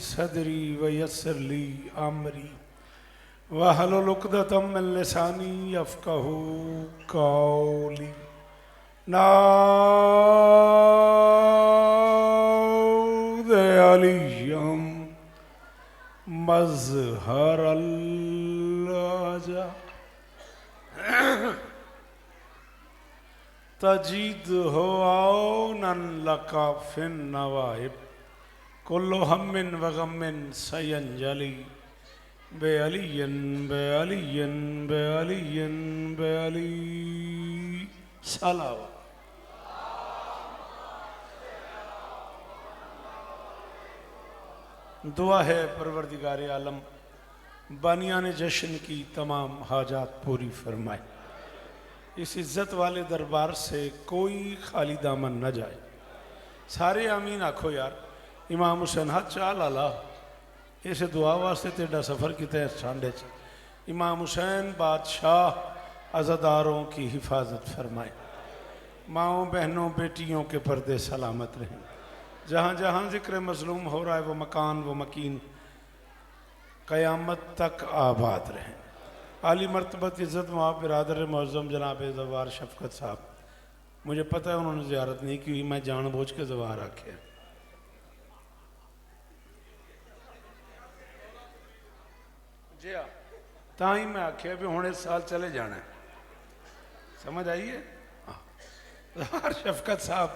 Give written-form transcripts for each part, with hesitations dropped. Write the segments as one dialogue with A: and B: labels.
A: सदरी वयस्सिर ली अमरी वहलुल उक़दतम मिन लिसानी यफ़क़हू क़ौली। नाऊद अलियम मज़हरल अजा तजीद हो औनन लका फिन नवाइब कुल्लु हम्मिन व गम्मिन सयंजली बे अलियन बे अलियन बे अलियन बे अली सलावा। दुआ है परवरदिगार आलम बानियान जश्न की तमाम हाजात पूरी फरमाए। इस इज़्ज़त वाले दरबार से कोई खाली दामन न जाए। सारे आमीन आखो यार। इमाम हुसैन हाथ चाल आला इस दुआ वास्ते तेरा सफ़र किते सांडे च। इमाम हुसैन बादशाह अज़ादारों की हिफाजत फरमाए। माओं बहनों बेटियों के पर्दे सलामत रहें। जहाँ जहाँ ज़िक्र मज़लूम हो रहा है वो मकान वो मकीन क़यामत तक आबाद रहें। आली मरतबत इज़्ज़त माँ बिरादर मौज़म जनाब ज़वार शफ़क़त साहब, मुझे पता है उन्होंने ज़ियारत नहीं की, मैं जानबूझ के ज़वार आखे जी हाँ ताही मैं आखे भी हूँ इस साल चले जाना है। समझ आइए। ज़वार शफ़क़त साहब,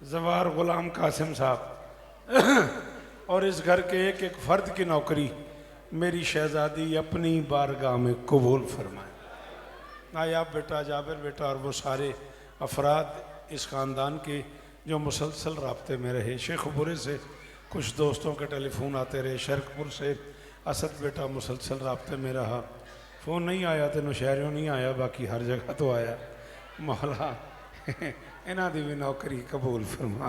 A: ज़वार ग़ुलाम कासिम साहब और इस घर के एक एक फ़र्द की नौकरी मेरी शहज़ादी अपनी बारगाह में कबूल फरमाए। नायाब बेटा, जाबिर बेटा और वो सारे अफराद इस ख़ानदान के जो मुसलसल राब्ते में रहे। शेखपुरे से कुछ दोस्तों के टेलीफोन आते रहे, शरकपुर से असद बेटा मुसलसल राब्ते में रहा। फ़ोन नहीं आया तो नौशहरों नहीं आया, बाकी हर जगह तो आया। मौला इन्हां दी भी नौकरी कबूल फरमा।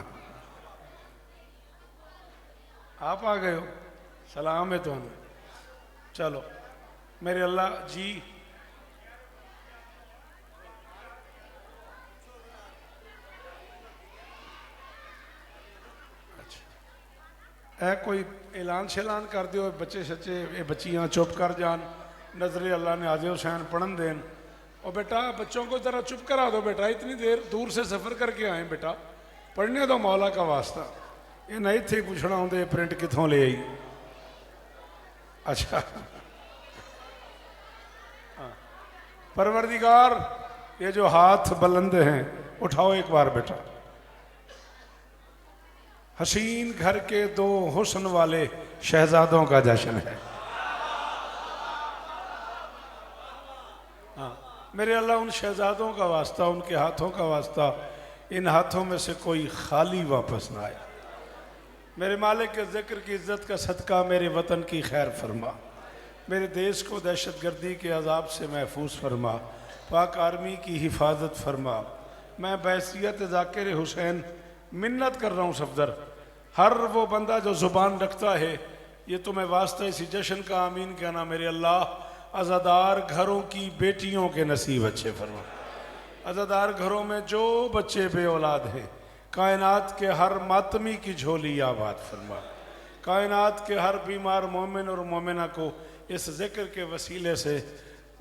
A: आप आ गए हो, सलाम है तुहानू। चलो मेरे अल्लाह जी है कोई ऐलान शैलान कर दियो, बच्चे सच्चे ये बच्चियाँ चुप कर जान। नजरे अल्लाह ने आज़े हुसैन पढ़न देन। और बेटा बच्चों को ज़रा चुप करा दो बेटा, इतनी देर दूर से सफ़र करके आए बेटा, पढ़ने दो मौला का वास्ता। ये नहीं थे पूछना होंगे प्रिंट कितों ले आई। अच्छा परवरदिगार ये जो हाथ बुलंद हैं उठाओ एक बार बेटा। हसीन घर के दो हुस्न वाले शहजादों का जश्न है। हाँ मेरे अल्लाह उन शहजादों का वास्ता, उनके हाथों का वास्ता, इन हाथों में से कोई खाली वापस ना आए। मेरे मालिक के ज़िक्र की इज़्ज़त का सदका मेरे वतन की खैर फरमा। मेरे देश को दहशत गर्दी के अजाब से महफूज फरमा। पाक आर्मी की हिफाजत फरमा। मैं बैसियत ज़ाकिर हुसैन मिन्नत कर रहा हूँ सफदर, हर वो बंदा जो ज़ुबान रखता है ये तुम्हें वास्ता इसी जश्न का आमीन कहना। मेरे अल्लाह अज़ादार घरों की बेटियों के नसीब अच्छे फरमा। अज़ादार घरों में जो बच्चे बे औलाद हैं कायनात के हर मातमी की झोली आबाद फरमा। कायनात के हर बीमार मोमिन और मोमिना को इस ज़िक्र के वसीले से,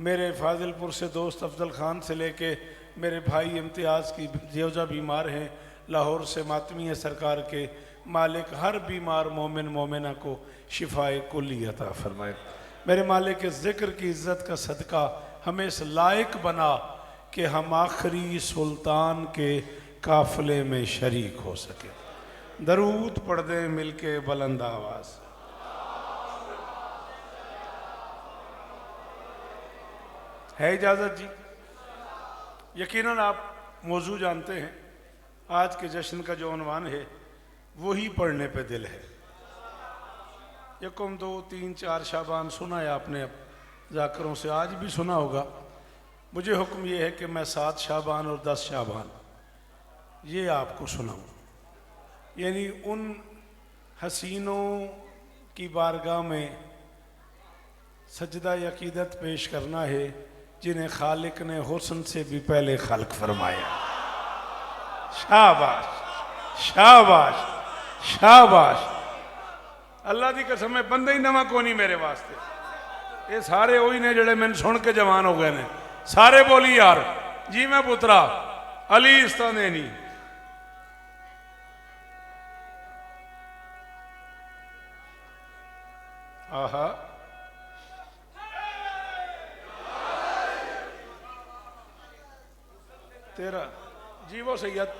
A: मेरे फाजिलपुर से दोस्त अफजल ख़ान से लेके मेरे भाई इम्तियाज़ की जेवजा बीमार हैं, लाहौर से मातमी है सरकार के मालिक, हर बीमार मोमिन मोमिना को शिफाए कुल्ली अता फरमाए। मेरे मालिक के ज़िक्र की इज़्ज़त का सदका हमें इस लायक बना कि हम आखिरी सुल्तान के काफ़िले में शरीक हो सके। दरूद पढ़ दें मिल के बुलंद आवाज़। है इजाज़त जी? यकीनन आप मौजू जानते हैं। आज के जश्न का जो उन्वान है वही पढ़ने पे दिल है। यकम 2 3 4 शाबान सुना है आपने, अब जाकरों से आज भी सुना होगा। मुझे हुक्म ये है कि मैं 7 शाबान और 10 शाबान ये आपको सुनाऊँ, यानी उन हसीनों की बारगाह में सजदा अकीदत पेश करना है जिन्हें खालिक ने हुस्न से भी पहले खल्क फरमाया। शाबाश शाबाश शाबाश। अल्लाह की कसम है बंदा ही नवा को नहीं मेरे वास्ते। ये सारे वही ने जड़े मैंने सुन के जवान हो गए ने। सारे बोली यार जी मैं पुत्रा अली इस्तानेनी। आहा तेरा जी वो सैयद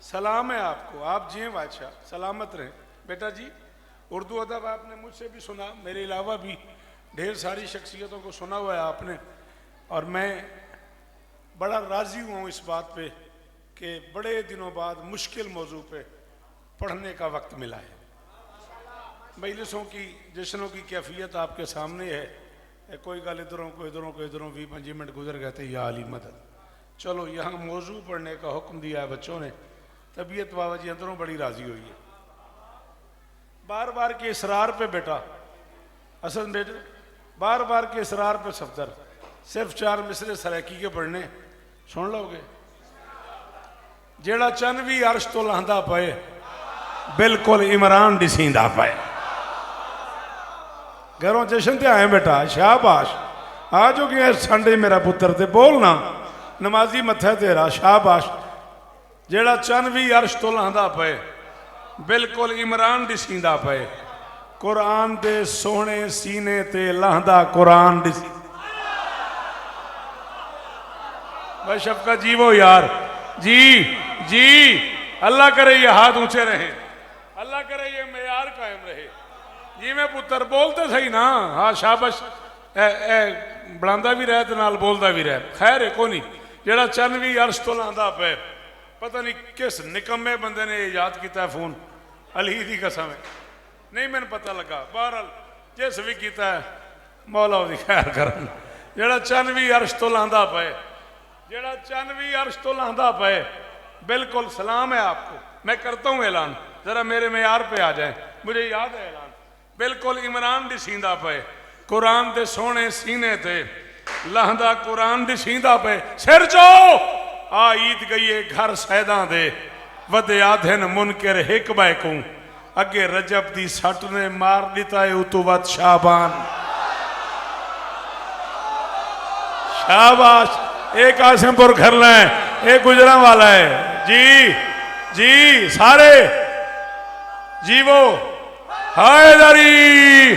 A: सलाम है आपको। आप जिए बादशाह सलामत रहें। बेटा जी उर्दू अदब आपने मुझसे भी सुना, मेरे अलावा भी ढेर सारी शख्सियतों को सुना हुआ है आपने। और मैं बड़ा राज़ी हुआ हूँ इस बात पे कि बड़े दिनों बाद मुश्किल मौजू पे पढ़ने का वक्त मिला है। मजलिसों की जश्नों की कैफियत आपके सामने है। कोई गल इधरों को इधरों को इधरों 20-25 मिनट गुजर गए थे। या अली मदद चलो यहाँ मौजू पढ़ने का हुक्म दिया है बच्चों ने। तबीयत बाबा जी अंदरों बड़ी राजी हुई है। बार बार के इसरार पे बेटा असल बेटे बार बार के इसरार पे सफदर सिर्फ 4 मिसरे सराकी के पढ़ने सुन लोगे। जेड़ा चन भी अर्श तो लहंदा पे बिल्कुल इमरान डिसींदा पे। घरों जश्न ते आए बेटा शाबाश आ जो कि संडे मेरा पुत्र ते बोलना नमाजी मत्था तेरा शाबाश। जेड़ा चन भी अर्श तो लहंदा पे बिल्कुल इमरान दिसींदा पे। कुरान दे सोहने सीने ते लहंदा कुरान दिसी। भाई शफकत जी वो यार जी जी अल्लाह करे ये हाथ ऊंचे रहे, अल्लाह करे ये मेयार कायम रहे। जी मैं पुत्र बोलते सही ना। हाँ शाबाश बनांदा भी रहे ते नाल बोलदा भी रहे। खैर है को नहीं जेड़ा चन भी अर्श तो लहंदा पे। पता नहीं किस निकम्मे बंदे ने याद किया है फोन। अली की कसम है नहीं मैंने पता लगा। बहरहाल जिस भी किया है मौला उसकी खैर करन। जेड़ा चन भी अर्श तो लहंदा पे जेड़ा चन भी अर्श तो लहंदा पे बिल्कुल सलाम है आपको। मैं करता हूँ ऐलान जरा मेरे मेयार पे आ जाए। मुझे याद है ऐलान बिल्कुल इमरान दिसींदा पे। कुरान दे सोने सीने ते लहंदा कुरान दिसींदा पे। सिर जाओ आ ईद गई है घर सैदा दे वदया दिन मुनकर हिक बैकू अगे रजब दी सट ने मार दिता है उतु वत शाबान। शाबाश एक आसिमपुर घर लें एक गुजरा वाला है जी जी सारे जीवो हैदरी।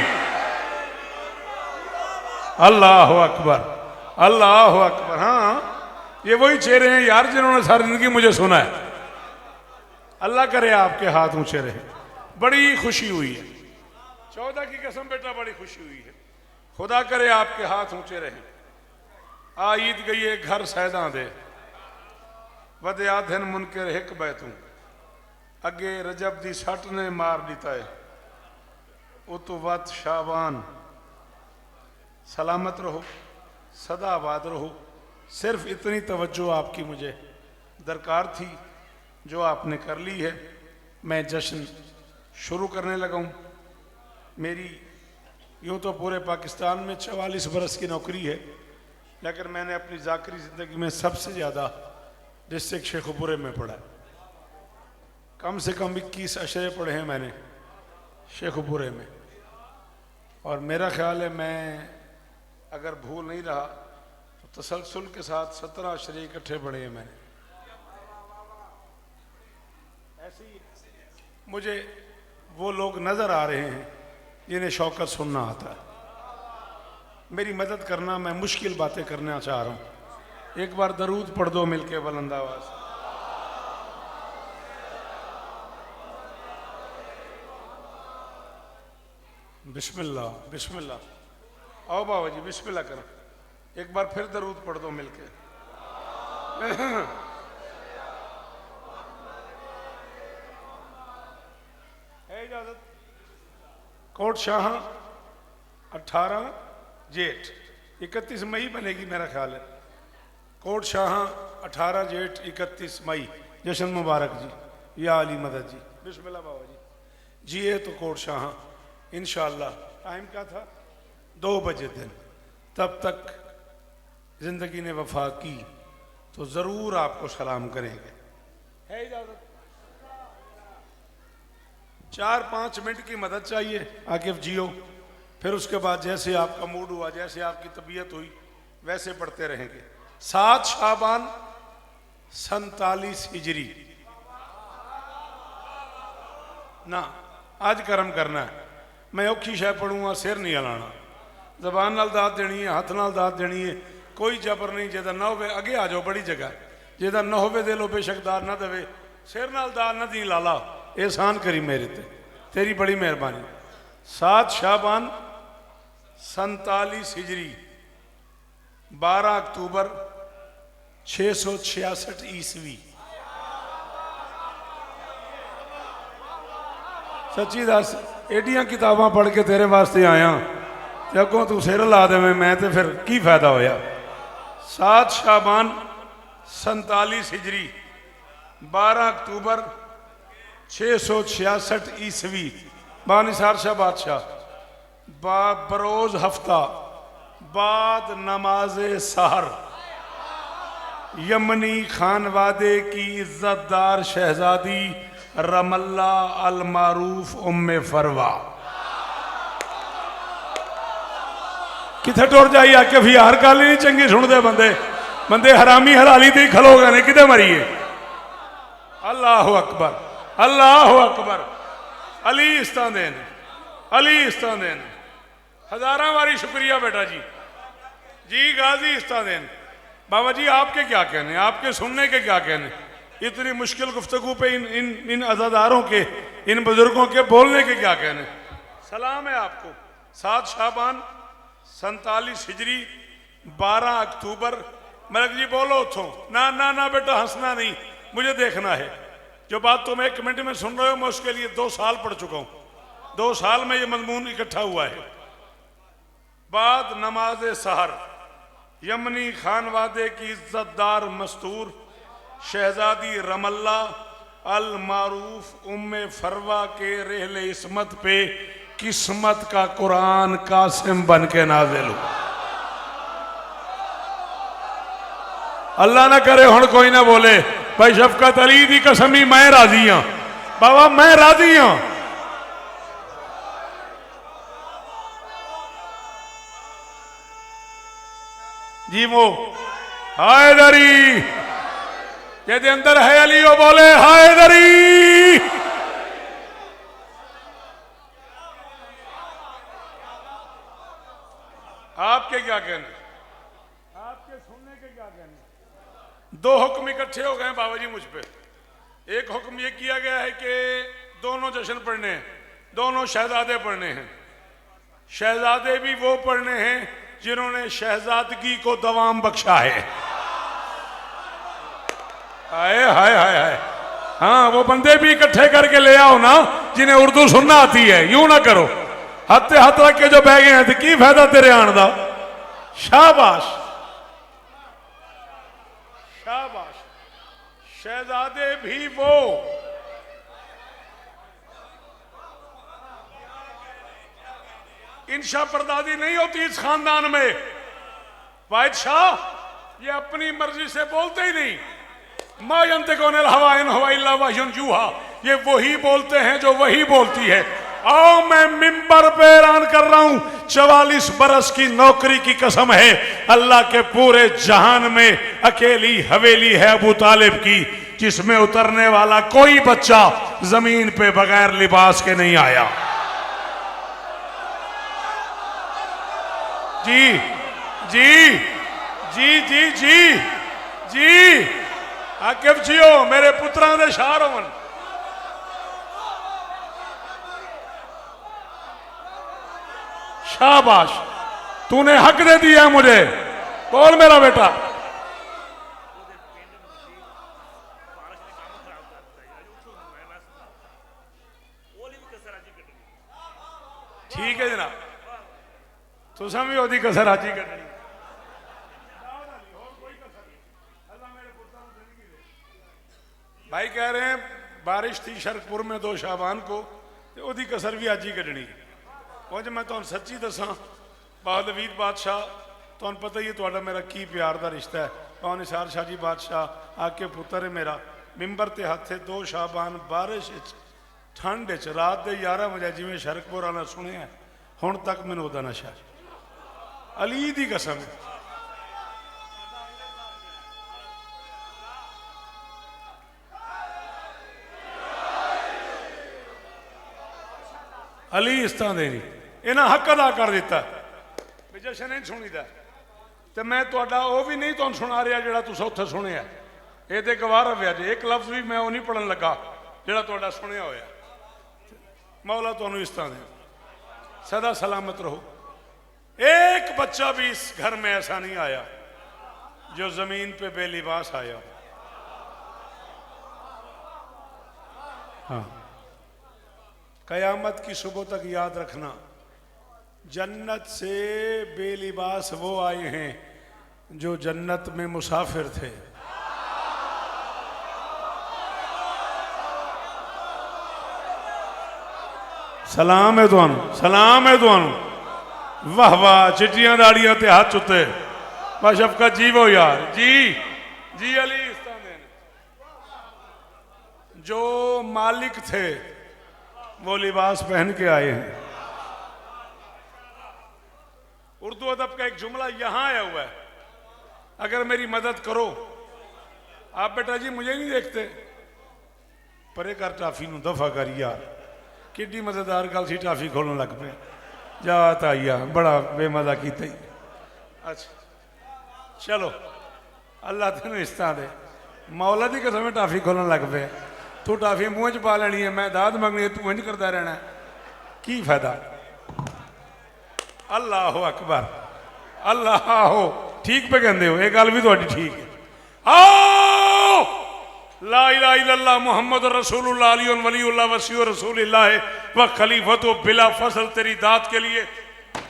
A: अल्लाह अकबर अल्लाह अकबर। हाँ ये वही चेहरे हैं यार जिन्होंने सारी जिंदगी मुझे सुना है। अल्लाह करे आपके हाथ ऊंचे रहे। बड़ी खुशी हुई है 14 की कसम बेटा बड़ी खुशी हुई है। खुदा करे आपके हाथ ऊंचे रहे। आ ईद गई है घर सैदा दे वदया दिन मुनकर हिक बैतू अगे रजब दी सट ने मार दिता है उतु वत शाबान। सलामत रहो सदा आबाद रहो। सिर्फ इतनी तवज्जो आपकी मुझे दरकार थी जो आपने कर ली है। मैं जश्न शुरू करने लगा हूँ। मेरी यूँ तो पूरे पाकिस्तान में 44 बरस की नौकरी है लेकिन मैंने अपनी ज़ाकरी ज़िंदगी में सबसे ज़्यादा डिस्ट्रिक्ट शेखुपुरे में पढ़ा है। कम से कम 21 अशरे पढ़े हैं मैंने शेखुपुरे में। और मेरा ख्याल है मैं अगर भूल नहीं रहा तो तसलसल के साथ 17 अशरे इकट्ठे पढ़े हैं मैंने। ऐसे ही मुझे वो लोग नज़र आ रहे हैं जिन्हें शौकत सुनना आता है। मेरी मदद करना मैं मुश्किल बातें करना चाह रहा हूँ। एक बार दरूद पढ़ दो मिलके बुलंद आवाज़। बिस्मिल्लाह बिस्मिल्लाह। आओ बाबा जी बिस्मिल्लाह करो। एक बार फिर दरूद पढ़ दो मिलके। है इजाजत। कोट शाह 18 जेठ 31 मई बनेगी मेरा ख्याल है। कोट शाह 18 जेठ 31 मई जश्न मुबारक जी या अली मदद जी। बिस्मिल्लाह बाबा जी। जी ये तो कोट शाह इंशाअल्लाह। टाइम क्या था 2 बजे दिन। तब तक जिंदगी ने वफा की तो ज़रूर आपको सलाम करेंगे। है इजाज़त। 4-5 मिनट की मदद चाहिए आकिफ जियो, फिर उसके बाद जैसे आपका मूड हुआ, जैसे आपकी तबीयत हुई, वैसे पढ़ते रहेंगे। 7 शाबान 47 हिजरी ना, आज कर्म करना है। मैं औखी शह पढ़ूंगा, सिर नहीं हिलाना, जबान नाल दात देनी है, हाथ नाल दात देनी है, कोई जबर नहीं। जेदा ना होवे अगे आ जाओ, बड़ी जगह। जेदा न होवे दे लो, बेशक दात ना देवे, सिर नाल दात ना दी लाला, एहसान करी मेरे ते, तेरी बड़ी मेहरबानी। 7 शाबान 47 हिजरी 12 अक्टूबर 666 ईस्वी। सच्ची दस, एडियां किताबां पढ़ के तेरे वास्ते आया, ते अगों तू सिर ला देवे, मैं ते फिर की फायदा होया। 7 शाबान 47 हिजरी 12 अक्टूबर 666 ईस्वी। बानिसार शाह बादशाह बरोज हफ्ता बाद नमाज सहर यमनी खानवादे की इज्जतदार शहजादी रमल्ला अल मारूफ उम्मे फरवा किथे टुर जाई आके भी हर गल नहीं चंगी सुनते बंदे, बंदे हरामी हलाली ते खलो गए ने, किते मरीए। अल्लाह अकबर, अल्लाह अकबर। अली इस्तादेन, अली इस्तादेन, हजारा बारी शुक्रिया बेटा जी। जी गाजी इस्तादेन। बाबा जी आपके क्या कहने, आपके सुनने के क्या कहने, इतनी मुश्किल गुफ्तगू पे इन इन इन अज़ादारों के, इन बुजुर्गों के बोलने के क्या कहने। सलाम है आपको। 7 शाबान 47 हिजरी 12 अक्टूबर। मलिक जी बोलो उठो। ना ना ना बेटा हंसना नहीं, मुझे देखना है। जो बात तुम 1 मिनट में सुन रहे हो, मैं उसके लिए 2 साल पढ़ चुका हूं। 2 साल में ये मजमून इकट्ठा हुआ है। बाद नमाज सहर यमनी खानवादे की इज्जतदार मस्तूर शहजादी रमल्ला अल मारूफ उम्मे फरवा के रहले इस्मत पे किस्मत का कुरान कासिम बन के नाजिल हुआ। अल्लाह ना करे हुण कोई ना बोले भाई शफकत अली दी कसमी मैं राजी हाँ। बाबा मैं राजी हाँ। जी वो हैदरी जेदे अंदर है अली वो बोले हैदरी। आपके क्या कहने, आपके सुनने के क्या कहने। 2 हुक्म इकट्ठे हो गए बाबा जी मुझ पे। एक हुक्म ये किया गया है कि दोनों जश्न पढ़ने हैं, दोनों शहजादे पढ़ने हैं। शहजादे भी वो पढ़ने हैं जिन्होंने शहजादगी को दवाम बख्शा है। हाय हाय हाय हाय। हाँ वो बंदे भी इकट्ठे करके ले आओ ना जिन्हें उर्दू सुनना आती है। यूं ना करो हत्ते हाथ रख के जो बह गए हैं तो की फायदा तेरे आने का। शाबाश शाबाश। शहजादे भी वो इंशा परदादी नहीं होती इस खानदान में। वाहिद शाह ये अपनी मर्जी से बोलते ही नहीं। मायंते कौन हवाइन हवाइल्ला वाहिन जूहा, ये वही बोलते हैं जो वही बोलती है। आओ मैं मिंबर पे ऐलान कर रहा हूं 44 बरस की नौकरी की कसम है, अल्लाह के पूरे जहान में अकेली हवेली है अबू तालिब की जिसमें उतरने वाला कोई बच्चा जमीन पे बगैर लिबास के नहीं आया। जी जी जी जी जी जी आकिफ जियो मेरे पुत्रा दे शार होवन। शाबाश तूने हक दे दिया मुझे। बोल मेरा बेटा। ठीक है जनाब तुसा भी ओदी कसर हाजी करनी। भाई कह रहे हैं बारिश थी शरकपुर में 2 शाबान को तो ओदी कसर भी अज ही कढ़नी। कुछ मैं तुम सच्ची दसा बहादवीर बादशाह तुम पता ही है थोड़ा मेरा की प्यार का रिश्ता है। कौन निसार शाह जी बादशाह आके पुत्र है मेरा। मिंबर ते हाथे 2 शाबान बारिश ठंड च रात के 11 बजे जिमें शरकपुर आना सुनिया हुण तक मैनूं उहदा नशा अली दी कसम है। अली इस तरह दे नहीं इन्हें हक अदा कर दिता भी जशन नहीं सुनीदा तो मैं तुहाडा वो भी नहीं तुहानूं सुना रहा जिहड़ा तुसीं उत्थे सुनिया ये तो गवाह रव्या जी एक लफ्ज भी मैं वो नहीं पढ़न लगा जिहड़ा तुहाडा सुनिया होया। मौला तुहानूं इस तरह दे सदा सलामत रहो। एक बच्चा भी इस घर में ऐसा नहीं आया जो जमीन पे बेलिबास आया। हाँ, कयामत की सुबह तक याद रखना जन्नत से बेलिबास वो आए हैं जो जन्नत में मुसाफिर थे। सलाम है तुहानू, सलाम है तुहानू। वाह वाह, चिट्टियां दाड़ियां ते हाथ चुते बस शफकत जी वो यार जी जी अली इस तरह दे जो मालिक थे वो लिबास पहन के आए हैं। उर्दू अदब का एक जुमला यहां आया हुआ है, अगर मेरी मदद करो। आप बेटा जी मुझे नहीं देखते, परे कर टाफी नूं दफा कर यार, किड्डी मजेदार गल सी, टाफी खोलन लग पे जा ताइया बड़ा बेमजा कीता ही। अच्छा चलो अल्लाह तेन इस तरह दे मौला दी कसम टाफी खोलन लग पे, तू टाफी मुंह च पा लेनी है, मैं दाद मंगनी है, तू इंज करता रहना की फायदा। अल्लाह अकबर, अल्लाह हो, ठीक पे कहते हो, ये गल भी थोड़ी ठीक है। आओ ला इलाहा इल्लल्लाह मुहम्मद रसूलुल्लाह अली वलीउल्लाह वसीउ रसूलिल्लाह व खलीफतु बिला फसल तेरी दात के लिए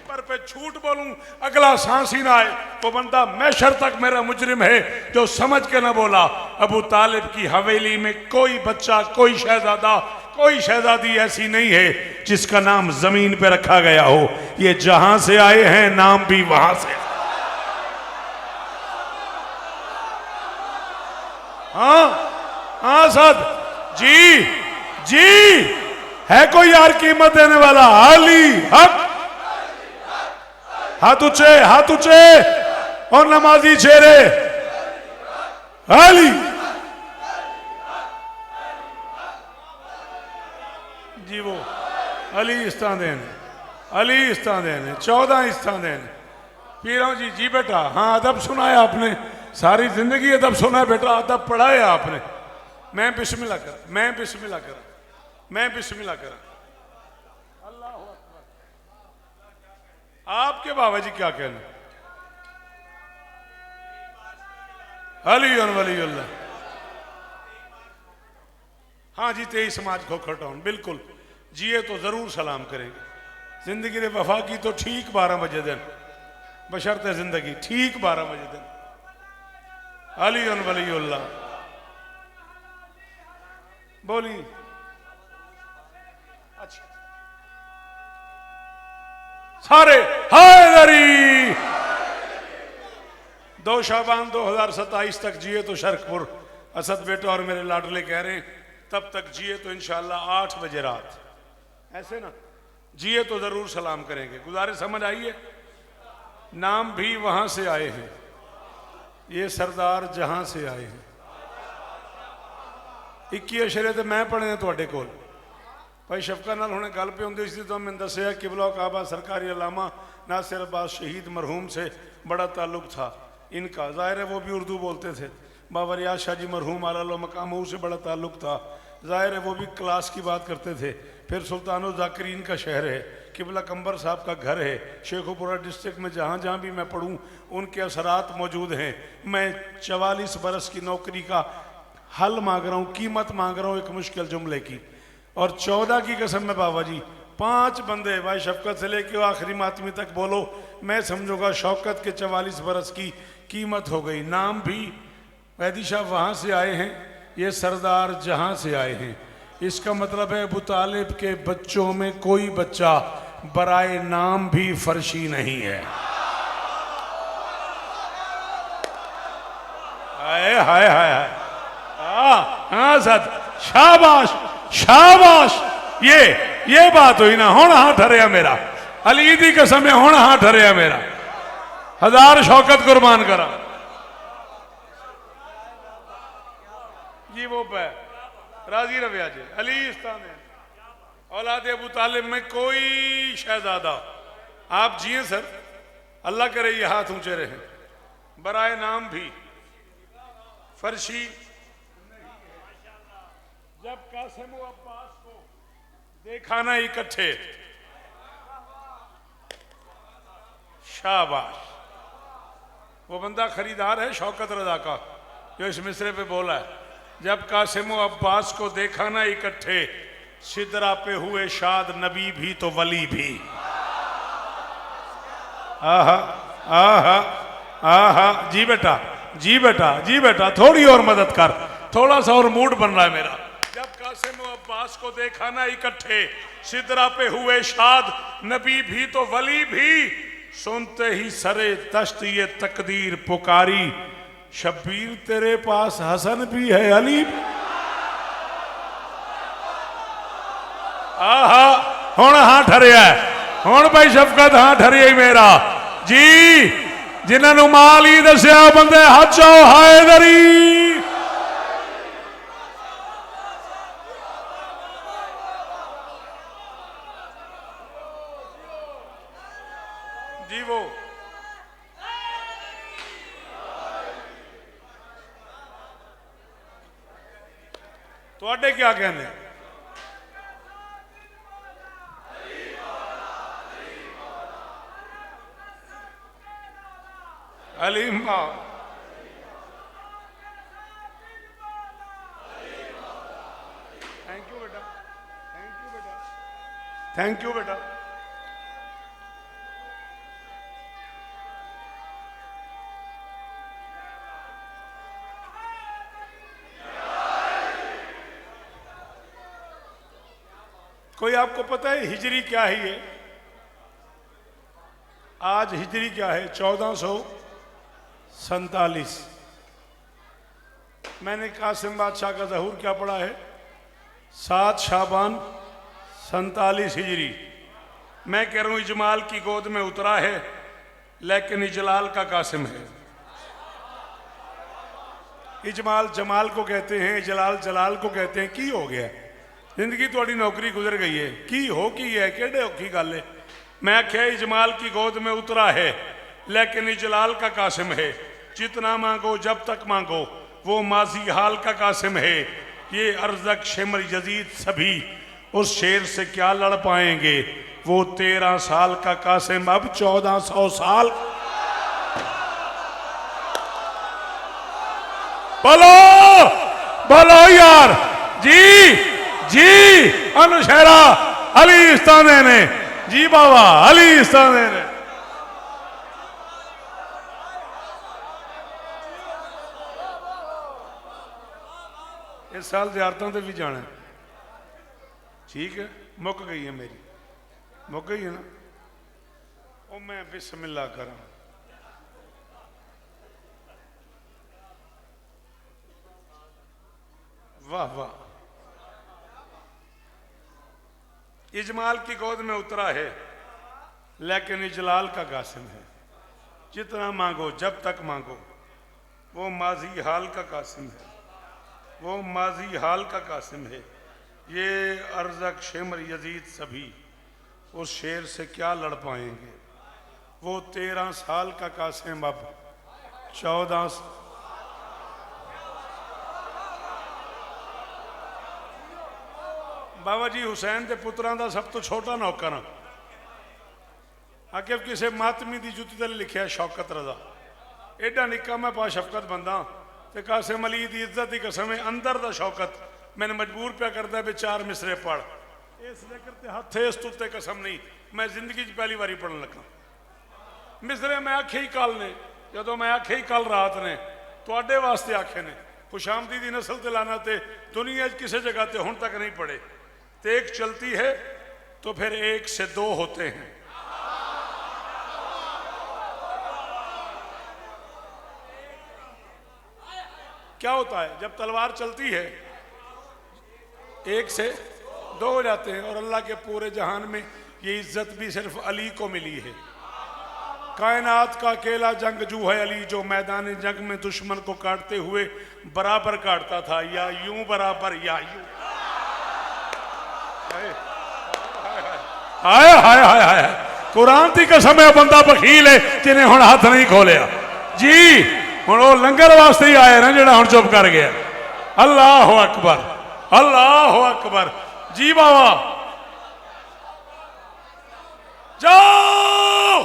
A: पर पे झूठ बोलूं अगला सांस ही ना आए वो बंदा मैशर तक मेरा मुजरिम है जो समझ के ना बोला अबू तालिब की हवेली में कोई बच्चा, कोई शहजादा, कोई शहजादी ऐसी नहीं है जिसका नाम जमीन पे रखा गया हो। ये जहां से आए हैं नाम भी वहां से। हाँ हाँ सद जी जी, है कोई यार कीमत देने वाला? अली हक, हाथ ऊंचे, हाथ ऊंचे और नमाजी चेहरे। अली जी वो अली इस तरह देन, अली इस तरह देन, 14 इस तरह देन। पीरों जी जी बेटा, हाँ अदब सुनाया आपने, सारी जिंदगी अदब सुना बेटा, अदब पढ़ाया आपने। मैं बिस्मिल्लाह कर, मैं बिस्मिल्लाह कर, मैं बिस्मिल्लाह कर। अल्लाह अकबर। आपके बाबा जी क्या कहना? अली वलीउल्लाह। हाँ जी, 23 समाज खोखर टाउन बिल्कुल जिए तो जरूर सलाम करेंगे। जिंदगी ने वफा की तो ठीक 12 बजे दिन, बशर्ते जिंदगी ठीक 12 बजे दिन। अली वलीउल्लाह बोली। अच्छा सारे हैदरी 2 शाबान 2027 तक जिए तो शरकपुर असद बेटा और मेरे लाडले कह रहे हैं तब तक जिए तो इंशाल्लाह 8 बजे रात, ऐसे ना जिए तो जरूर सलाम करेंगे। गुजारिश समझ आई है? नाम भी वहां से आए हैं, ये सरदार जहां से आए हैं। 21 अशरे तो मैं पढ़े थोड़े कोल भाई शफका नाल हुणे गल पे होंदी सी तो मैंने दसिया किबला काबा सरकारी अलामा नासिर अब्बास शहीद मरहूम से बड़ा ताल्लुक था इनका। ज़ाहिर है वो भी उर्दू बोलते थे। बाबा रियाज शाह जी मरहूम आला मकाम से बड़ा ताल्लुक था। ज़ाहिर है वो भी क्लास की बात करते थे। फिर सुल्तानो ज़ाकिरीन का शहर है, किबला कंबर साहब का घर है। शेखुपुरा डिस्ट्रिक्ट में जहाँ जहाँ भी मैं पढ़ूँ उनके असरात मौजूद हैं। मैं 44 बरस की नौकरी का हल मांग रहा हूँ, कीमत मांग रहा हूँ एक मुश्किल जुमले की, और 14 की कसम में बाबा जी 5 बंदे भाई शफकत से लेके आखिरी मातमी तक बोलो, मैं समझूंगा शौकत के 44 बरस की कीमत हो गई। नाम भी वैदी शाह वहाँ से आए हैं, ये सरदार जहाँ से आए हैं। इसका मतलब है अबू तालिब के बच्चों में कोई बच्चा बराए नाम भी फर्शी नहीं है। हाय हाय हाय हाय, हाँ सद, शाबाश शाबाश ये बात हुई ना। हुण हां ठरिया मेरा, अली दी कसम है, हुण हां ठरिया मेरा। हजार शौकत कुर्बान करा जी। वो पे राजी रवे आज अली इस्तान औलाद अबू तालिब में कोई शहजादा आप जिए सर, अल्लाह करे ये हाथ ऊंचे रहे, बराए नाम भी फर्शी। जब कासिम अब्बास को देखा ना इकट्ठे, शाबाश। वो बंदा खरीदार है शौकत रजा का जो इस मिसरे पे बोला है, जब कासिम अब्बास को देखा ना इकट्ठे, सिदरा पे हुए शाद नबी भी तो वली भी। आहा आहा आहा। जी बेटा, जी बेटा, जी बेटा, थोड़ी और मदद कर, थोड़ा सा और मूड बन रहा है मेरा। जब कासिम अब्बास को देखा ना इकट्ठे, सिदरा पे हुए शाद नबी भी तो वली भी। सुनते ही सरे दश्त ये तकदीर पुकारी, शब्बीर तेरे पास हसन भी है अली। आहा हुण हां ठरिया, हुण भाई शफकत हां ठरिया मेरा जी। जिन्होंने माल ही दसिया बंदे हज आओ हैदरी। जी वो तुहाडे क्या कहने? अली मां थैंक यू बेटा, थैंक यू बेटा, थैंक यू बेटा। कोई आपको पता है हिजरी क्या है? ये आज हिजरी क्या है? 1447। मैंने कासिम बादशाह का ज़हूर क्या पढ़ा है? 7 शाबान 47 हिजरी। मैं कह रहा हूं इजमाल की गोद में उतरा है, लेकिन इजलाल का कासिम है। इजमाल जमाल को कहते हैं, इजलाल जलाल को कहते हैं। की हो गया जिंदगी थोड़ी नौकरी गुजर गई है, की हो की है, केड़े औखी गल है। मैं आख्या इजमाल की गोद में उतरा है, लेकिन इजलाल का कासिम है। जितना मांगो जब तक मांगो, वो माजी हाल का कासिम है। ये अर्जक शिमर यजीद सभी उस शेर से क्या लड़ पाएंगे। वो 13 साल का कासिम अब 1400 साल। बोलो बोलो यार जी जी। अनुशहरा अली इस्ताने ने जी, बाबा अली इस्ताने ने। इस साल ज़ियारतों से भी जाना, ठीक है? मुक गई है मेरी, मुक गई है ना? ओ मैं बिस्मिल्लाह करा। वाह वाह। इजमाल की गोद में उतरा है, लेकिन इजलाल का कासिम है। जितना मांगो जब तक मांगो, वो माजी हाल का कासिम है। वो माजी हाल का कासिम है। ये अर्जक शिमर यजीद सभी उस शेर से क्या लड़ पाएंगे। वो 13 साल का कासिम अब 14। बाबा जी हुसैन के पुत्रां का सब तो छोटा नौकर हाँ। आगे किसी मातमी की जुत्ती ते लिखा शौकत रजा। एडा निक्का मैं पा शफकत बंदा, ते कासिम अली की इज्जत की कसम है। अंदर दा शौकत मैंने मजबूर पिया करता भी 4 मिसरे पढ़। इस जिक्र हथ इस तुत्ते कसम नहीं, मैं जिंदगी पहली बारी पढ़न लगा मिसरे। मैं आखे ही कल ने, जो मैं आखे ही कल रात ने तुहाडे वास्ते आखे ने। खुशामदी दी नस्ल ते लाना ते दुनिया किसी जगह ते हुण तक नहीं पढ़े। तो एक चलती है तो फिर 1 से 2 होते हैं। क्या होता है जब तलवार चलती है? 1 से दो हो जाते हैं। और अल्लाह के पूरे जहान में ये इज्जत भी सिर्फ अली को मिली है। कायनात का अकेला जंगजू है अली, जो मैदान जंग में दुश्मन को काटते हुए बराबर काटता था, या यूं बराबर या यूं। हाय हाय हाय हाय, कुरान की कसम है बंदा बखील है जिन्हें हुण हाथ नहीं खोलिया जी। हुण वो लंगर वास्ते ही आए ना जिहड़ा हुण चुप कर गया। अल्लाह अकबर, अल्लाह अकबर जी। बाबा जाओ,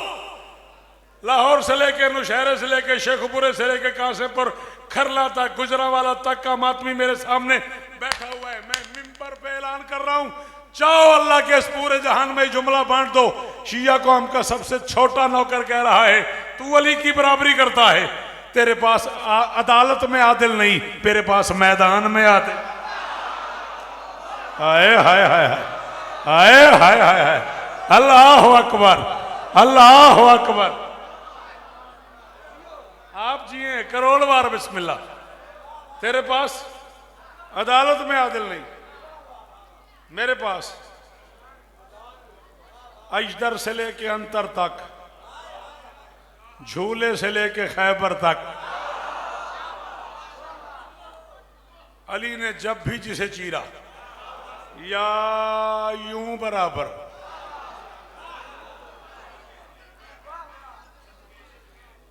A: लाहौर से लेके नौशहरे से लेके शेखपुरे से लेके कासेपुर खरला तक, गुजरांवाला तक का मातमी मेरे सामने बैठा हुआ है। मैं मिंबर पे ऐलान कर रहा हूं, जाओ अल्लाह के इस पूरे जहान में जुमला बांट दो। शिया कौम का सबसे छोटा नौकर कह रहा है तू अली की बराबरी करता है, तेरे पास अदालत में आदिल नहीं, तेरे पास मैदान में आदिल। हाय हाय हाय हाय हाय हाय हाय, अल्लाह अकबर, अल्लाह अकबर। आप जिए करोड़ बार बिस्मिल्लाह। तेरे पास अदालत में आदिल नहीं, मेरे पास अजदर से लेके अंतर तक, झूले से लेके खैबर तक, अली ने जब भी जिसे चीरा या यूं बराबर।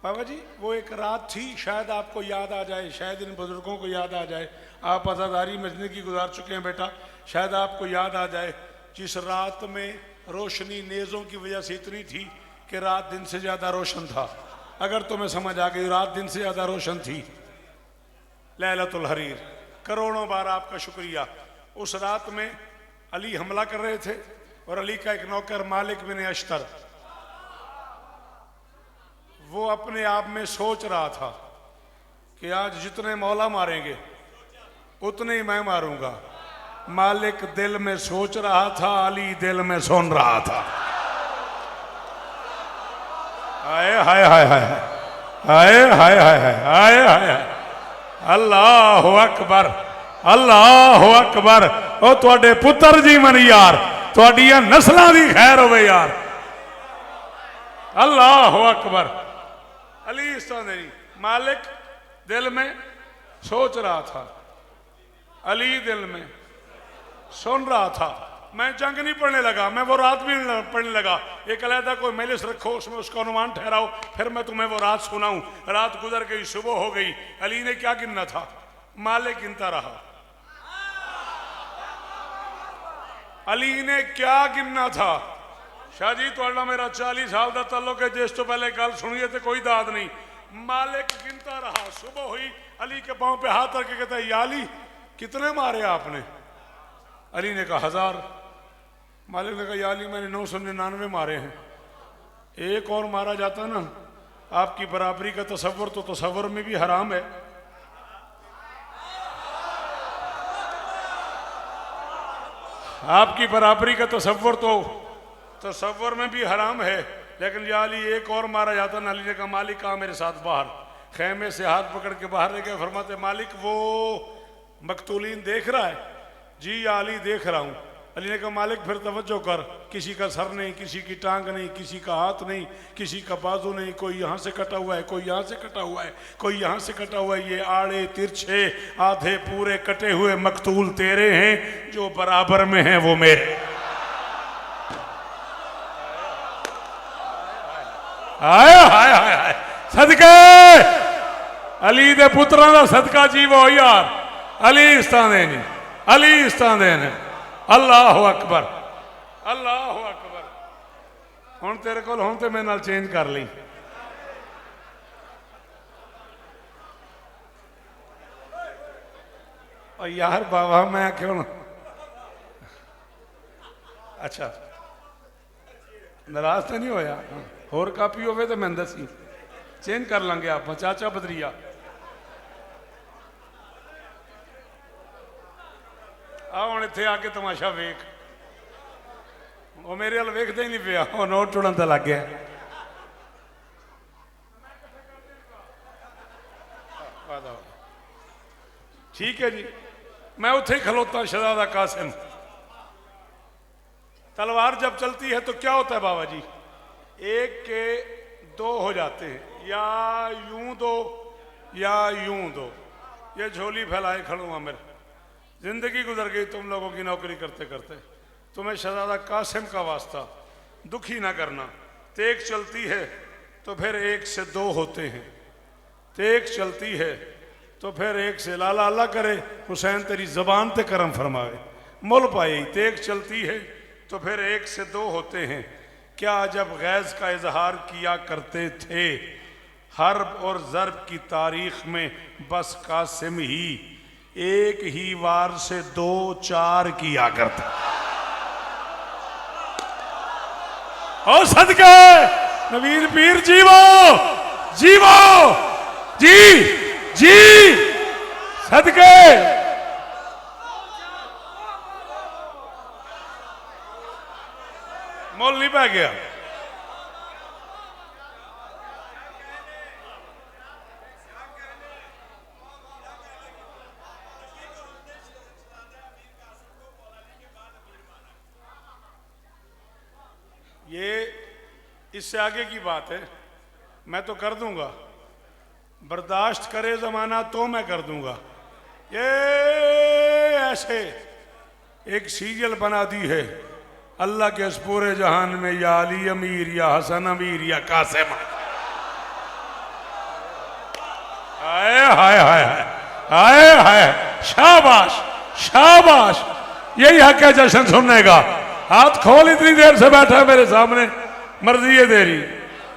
A: बाबा जी वो एक रात थी, शायद आपको याद आ जाए, शायद इन बुजुर्गों को याद आ जाए। आप आज़ादारी में ज़िंदगी गुजार चुके हैं बेटा, शायद आपको याद आ जाए जिस रात में रोशनी नेज़ों की वजह से इतनी थी कि रात दिन से ज़्यादा रोशन था। अगर तुम्हें समझ आ गई रात दिन से ज़्यादा रोशन थी, लैलतुल हरीर, करोड़ों बार आपका शुक्रिया। उस रात में अली हमला कर रहे थे और अली का एक नौकर मालिक बिन अश्तर, वो अपने आप में सोच रहा था कि आज जितने मौला मारेंगे उतने ही मैं मारूंगा। मालिक दिल में सोच रहा था, अली दिल में सुन रहा था। हाय हाय हाय हाय हाय हाय हाय हाय हाय, अल्लाह अकबर, अल्लाह अकबर। ओ तुहाडे पुत्र जीवन यार, तुहाडियां नस्लां दी खैर होवे यार। अल्लाह अकबर। अली इस तरह नहीं, मालिक दिल में सोच रहा था, अली दिल में सुन रहा था। मैं जंग नहीं पढ़ने लगा, मैं वो रात भी नहीं पढ़ने लगा। एक अलहदा कोई मजलिस रखो, उसमें उसका अनुमान ठहराओ, फिर मैं तुम्हें वो रात सुनाऊं। रात गुजर गई, सुबह हो गई। अली ने क्या गिनना था, मालिक गिनता रहा। अली ने क्या गिनना था। शाह जी तुहाडा मेरा 40 साल का ताल्लुक है, जिस तो पहले गल सुनिए तो कोई दाद नहीं। मालिक गिनता रहा। सुबह हुई, अली के पांव पे हाथ रख के कहता है, या अली कितने मारे आपने? अली ने कहा 1000। मालिक ने कहा, या अली मैंने 999 मारे हैं, एक और मारा जाता ना, आपकी बराबरी का तसव्वुर तो तसव्वुर में भी हराम है। आपकी बराबरी का तसव्वुर तो तसव्वुर में भी हराम है, लेकिन या अली एक और मारा जाता ना। अली ने कहा, मालिक कहा मेरे साथ बाहर। खेमे से हाथ पकड़ के बाहर ले गए। फरमाते, मालिक वो मकतूलीन देख रहा है? जी या अली देख रहा हूँ। अली ने कहा, मालिक फिर तवज्जो कर, किसी का सर नहीं, किसी की टांग नहीं, किसी का हाथ नहीं, किसी का बाजू नहीं, कोई यहाँ से कटा हुआ है, कोई यहाँ से कटा हुआ है, कोई यहाँ से कटा हुआ है। ये आड़े तिरछे आधे पूरे कटे हुए मकतूल तेरे हैं, जो बराबर में हैं वो मेरे। हाय हाय हाय हाय, सदके अली दे पुत्रां दा सदका जीवो यार। अली इस्तांदे ने, अली इस्तांदे ने। अल्लाह अकबर, अल्लाह अकबर। हुण तेरे कोल हुण ते मेरे नाल चेंज कर ली। और यार बाबा मैं क्यों, अच्छा नाराज तो नहीं होया? होर कापी होवे तो मैं दसी, चेंज कर लेंगे आप। चाचा बदरिया आ हुण इत्थे आके तमाशा वेख। वो मेरे वाल वेखदा ही नहीं पिया, वो नोट टुड़न ते लग गया। ठीक है जी, मैं उत्थे ही खलोता शहजादा कासिम। तलवार जब चलती है तो क्या होता है बाबा जी, एक के दो हो जाते हैं, या यूं दो या यूं दो। ये झोली फैलाए खड़ू आमिर, जिंदगी गुजर गई तुम लोगों की नौकरी करते करते। तुम्हें शहजादा कासिम का वास्ता दुखी ना करना। तेग चलती है तो फिर एक से दो होते हैं, तेग चलती है तो फिर एक से, लाला अल्लाह करे हुसैन तेरी जबान ते करम फरमावे, मुल पाई। तेग चलती है तो फिर एक से दो होते हैं। क्या जब गैज़ का इजहार किया करते थे, हर्ब और ज़र्ब की तारीख में बस कासिम ही एक ही वार से दो चार किया करता। और सदके नवीर पीर जीवो जीवो जी जी, सदके मोल नहीं पा गया। ये इससे आगे की बात है, मैं तो कर दूंगा, बर्दाश्त करे जमाना तो मैं कर दूंगा। ये ऐसे एक सीरियल बना दी है अल्लाह के इस पूरे जहान में, या अली अमीर या हसन अमीर या कासिम। हाय हाय हाय हाय हाय, शाबाश शाबाश, यही हक है जश्न सुनने का। हाथ खोल, इतनी देर से बैठा है मेरे सामने, मर्जी है तेरी,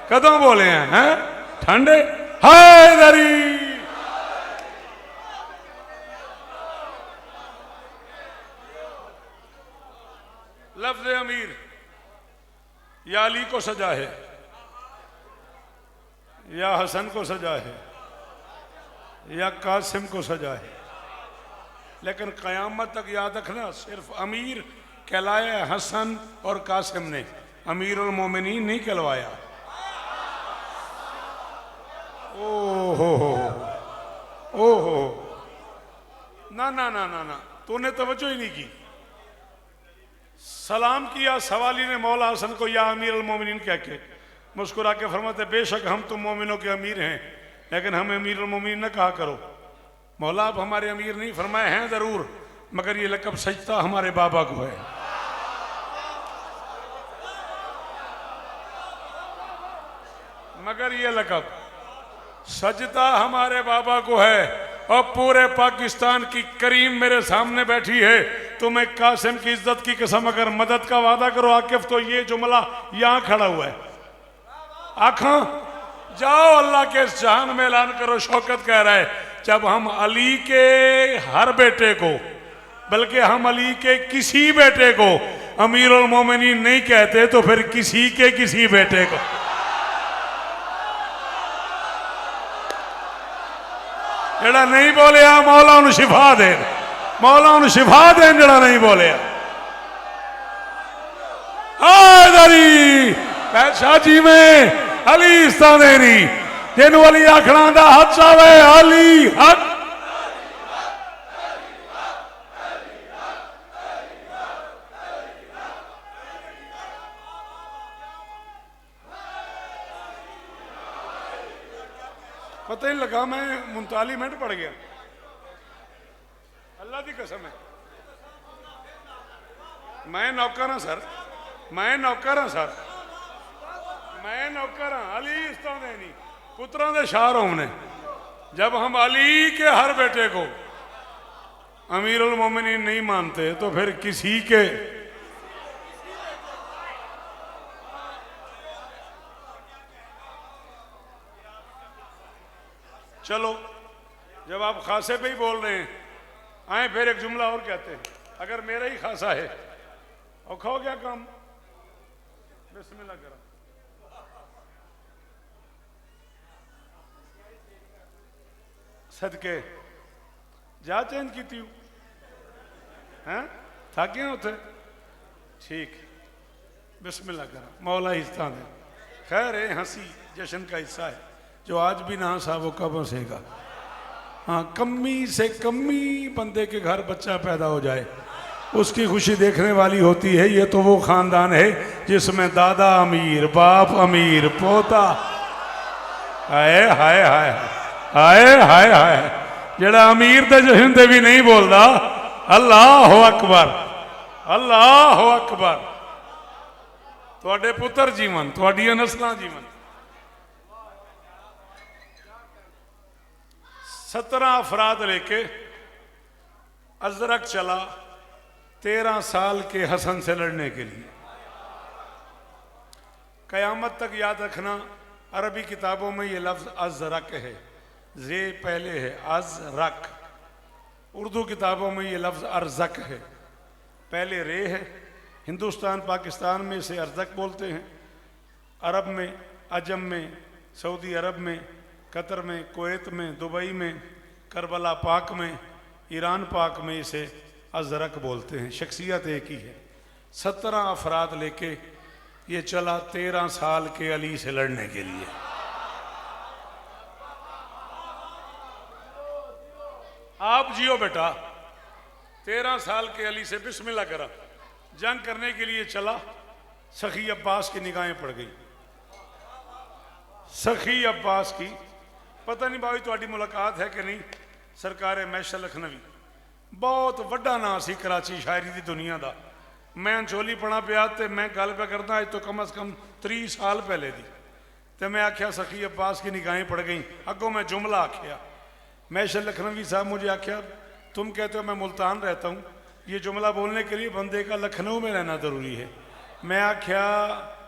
A: कदम बोले हैं ठंडे। हाय दरी लफ्ज अमीर या अली को सजा है या हसन को सजा है या कासिम को सजा है, लेकिन कयामत तक याद रखना सिर्फ अमीर कहलाया हसन और कासिम ने, अमीरुल मोमिनीन नहीं कहलवाया। ओहो ना ना ना ना ना, तूने तवज्जो ही नहीं की। सलाम किया सवाली ने मौला हसन को, या अमीरुल मोमिनीन कह के, मुस्कुरा के फरमाते बेशक हम तुम मोमिनों के अमीर हैं, लेकिन हमें अमीरुल मोमिनीन न कहा करो। मौला आप हमारे अमीर नहीं, फरमाए हैं जरूर, मगर ये लक़ब सजता हमारे बाबा को है। मगर ये लक़ब सजदा हमारे बाबा को है। और पूरे पाकिस्तान की करीम मेरे सामने बैठी है, तुम्हें कासिम की इज्जत की कसम अगर मदद का वादा करो आकिफ, तो ये जुमला यहां खड़ा हुआ है। आखा जाओ अल्लाह के इस जहान में ऐलान करो, शौकत कह रहा है जब हम अली के हर बेटे को, बल्कि हम अली के किसी बेटे को अमीरुल मोमिनीन नहीं कहते, तो फिर किसी के किसी बेटे को। जड़ा नहीं बोलिया मौला उन्हें शिफा दे, मौला उन्हें शिफा दे जड़ा नहीं बोलिया। शाह जी में अली इस्तादेनी तेनू अली आखना दा हक चावे, अली हक। पता ही लगा मैं 39 मिनट पड़ गया, अल्लाह की कसम है। मैं नौकर हाँ सर, मैं नौकर हाँ सर, मैं नौकर हाँ। अली इस्तादेनी पुत्रों के शार हमने, जब हम अली के हर बेटे को अमीरुल मोमिनीन नहीं मानते, तो फिर किसी के। चलो जब आप खासे पे ही बोल रहे हैं, आए फिर एक जुमला और कहते हैं, अगर मेरा ही खासा है और खाओ क्या काम। बिस्मिल्लाह करो। सदके जा चेंज की थी हैं, थाके होते ठीक। बिस्मिल्लाह करो, मौला हिस्सा दे। खैर है, हंसी जश्न का हिस्सा है, जो आज भी ना हंसा वो कब हंसेगा। हाँ, कमी से कमी बंदे के घर बच्चा पैदा हो जाए उसकी खुशी देखने वाली होती है। ये तो वो खानदान है जिसमें दादा अमीर, बाप अमीर, पोता, हाय हाय हाय हाय हाय हाय, जेड़ा अमीर ते जश्न ते भी नहीं बोलता अल्लाह अकबर, अल्लाह अकबर। तुहाडे पुत्र जीवन, तुहाडियां नस्लां जीवन। 17 अफराद लेके अजरक चला 13 साल के हसन से लड़ने के लिए। कयामत तक याद रखना, अरबी किताबों में ये लफ्ज़ अजरक है, जे पहले है, अजरक। उर्दू किताबों में ये लफ्ज़ अरजक है, पहले रे है। हिंदुस्तान पाकिस्तान में इसे अरजक बोलते हैं, अरब में, अजम में, सऊदी अरब में, कतर में, कुवैत में, दुबई में, करबला पाक में, ईरान पाक में इसे अजरक बोलते हैं। शख्सियत एक ही है। 17 अफराद लेके ये चला 13 साल के अली से लड़ने के लिए। आप जियो बेटा। 13 साल के अली से बिस्मिल्लाह करा, जंग करने के लिए चला। सखी अब्बास की निगाहें पड़ गई। सखी अब्बास की, पता नहीं भाई तुम्हारी मुलाकात है कि नहीं, सरकार मैशल लखनवी बहुत वड्डा नाम सी कराची शायरी की दुनिया का। मैं अंचोली पढ़ा पिया तो मैं गल पे करता अज तो कम अज़ कम 30 साल पहले दी। तो मैं आख्या सखी अब्बास की निगाहें पड़ गई। अगों मैं जुमला आख्या, मैशल लखनवी साहब मुझे आख्या तुम कहते हो मैं मुल्तान रहता हूँ, ये जुमला बोलने के लिए बंदे का लखनऊ में रहना ज़रूरी है। मैं आख्या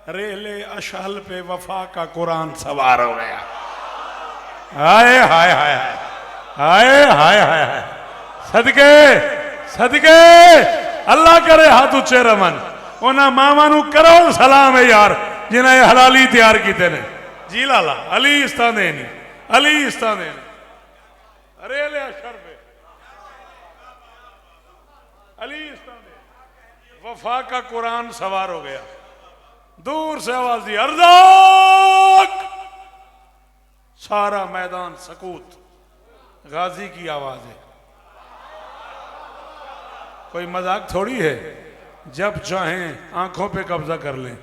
A: रेले अशहल पे वफा का कुरान सवार हो गया। हाय हाय हाय हाय हाय हाय हाय, सदके सदके अल्लाह करे हाथ उच्चे रमन। उन्होंने मामा नू करो सलाम है यार जिन्हें हलाली तैयार किते ने। जी लाला अली इस्ता देनी, अली इस्ता देनी। अरे ले अशर पे अली इस्ता दे, वफा का कुरान सवार हो गया। दूर से आवाज दी अर्ज़ाक, सारा मैदान सकूत। गाजी की आवाज है, कोई मजाक थोड़ी है। जब चाहें आंखों पे कब्जा कर लें,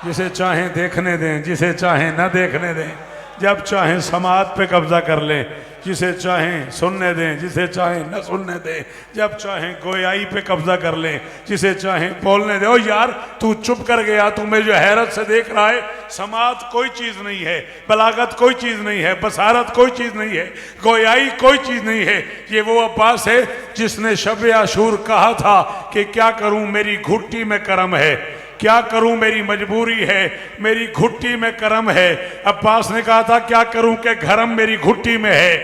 A: जिसे चाहें देखने दें, जिसे चाहें न देखने दें। जब चाहें समात पे कब्जा कर लें, जिसे चाहें सुनने दें, जिसे चाहें न सुनने दें। जब चाहें गोयाई पे कब्जा कर लें, जिसे चाहें बोलने दें। ओ यार तू चुप कर गया, तू मुझे जो हैरत से देख रहा है। समात कोई चीज़ नहीं है, बलागत कोई चीज़ नहीं है, बसारत कोई चीज़ नहीं है, गोयाई कोई चीज़ नहीं है। ये वो अब्बास है जिसने शब आशूर कहा था कि क्या करूं मेरी घुट्टी में करम है, क्या करूं मेरी मजबूरी है, मेरी घुट्टी में करम है। अब्बास ने कहा था क्या करूं कि घरम मेरी घुट्टी में है।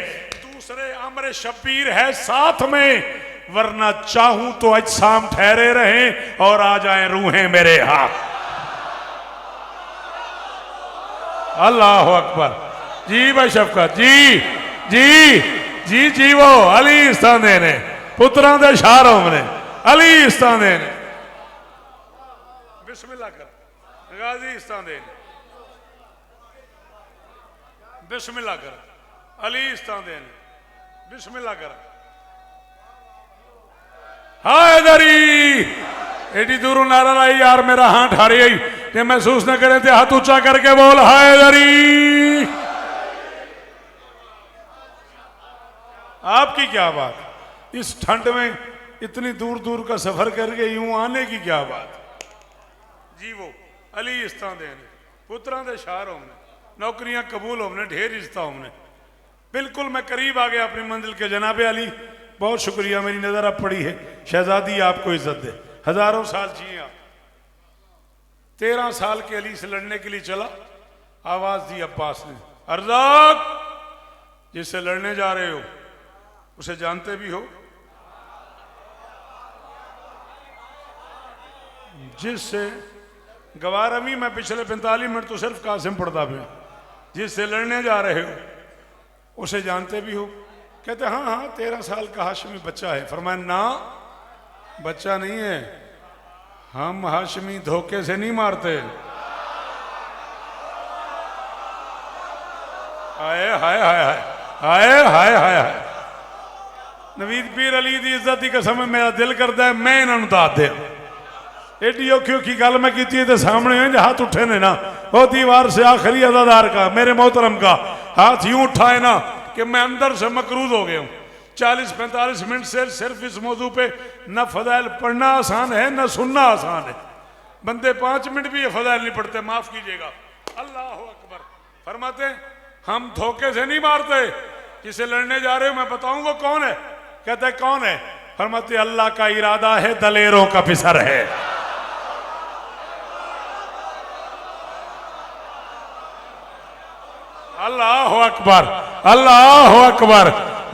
A: दूसरे अमर शब्बीर है साथ में, वरना चाहूं तो अजसाम ठहरे रहें और आ जाएं रूहें मेरे हाथ। अल्लाह अकबर। जी भाई शफकत जी जी जी जी वो अली इस्ताने ने पुत्रां दे शारों ने अली इस्ताने ने। बिस्मिल्लाह कर गाजी इस्तांदे, बिस्मिल्लाह कर अली इस्तांदे, बिस्मिल्लाह कर। हैदरी एडी दूरों नारा लाई यार, मेरा हाथ हारी आई जे महसूस न करें तो हाथ ऊंचा करके बोल हैदरी। आपकी क्या बात, इस ठंड में इतनी दूर दूर का सफर करके यूं आने की क्या बात। जी वो अली इस्तांदे ने पुत्रां दे शार होने, नौकरियां कबूल होने, ढेर इज्जत होने। बिल्कुल मैं करीब आ गया अपनी मंजिल के। जनाबे अली बहुत शुक्रिया, मेरी नजर अब पड़ी है। शहजादी आपको इज्जत दे, हजारों साल जिए आप। 13 साल के अली से लड़ने के लिए चला। आवाज दी अब्बास ने, अर्ज़ाक जिससे लड़ने जा रहे हो उसे जानते भी हो, जिससे गवारवी मैं पिछले 45 मिनट तो सिर्फ कासिम पढ़ता पाया। जिससे लड़ने जा रहे हो उसे जानते भी हो। कहते हाँ हाँ 13 साल का हाशमी बच्चा है। फरमाया ना बच्चा नहीं है, हम हाशमी धोखे से नहीं मारते। हाय हाय हाय हाय हाय हाय हाय हाय। नवीद पीर अली की इज्जत की कसम मेरा दिल करता है मैं इन्हों दस दिया एडी औखी औखी गल मैं की तो सामने हाथ उठे ने ना वो दीवार से आखिरी अदादार का मेरे मोहतरम का हाथ यूं उठाए ना कि मैं अंदर से मकरूज हो गया हूँ। 40-45 मिनट से सिर्फ इस मौजू पे न फजाइल पढ़ना आसान है न सुनना आसान है। बंदे 5 मिनट भी ये फजाइल नहीं पढ़ते, माफ कीजिएगा। अल्लाह अकबर। फरमाते हैं हम धोखे से नहीं मारते, किसे लड़ने जा रहे हो मैं बताऊं वो कौन है, कहते हैं कौन है, फरमाते अल्लाह का इरादा है दलेरों का पिसर है। अल्लाह अकबर अल्लाह अकबर।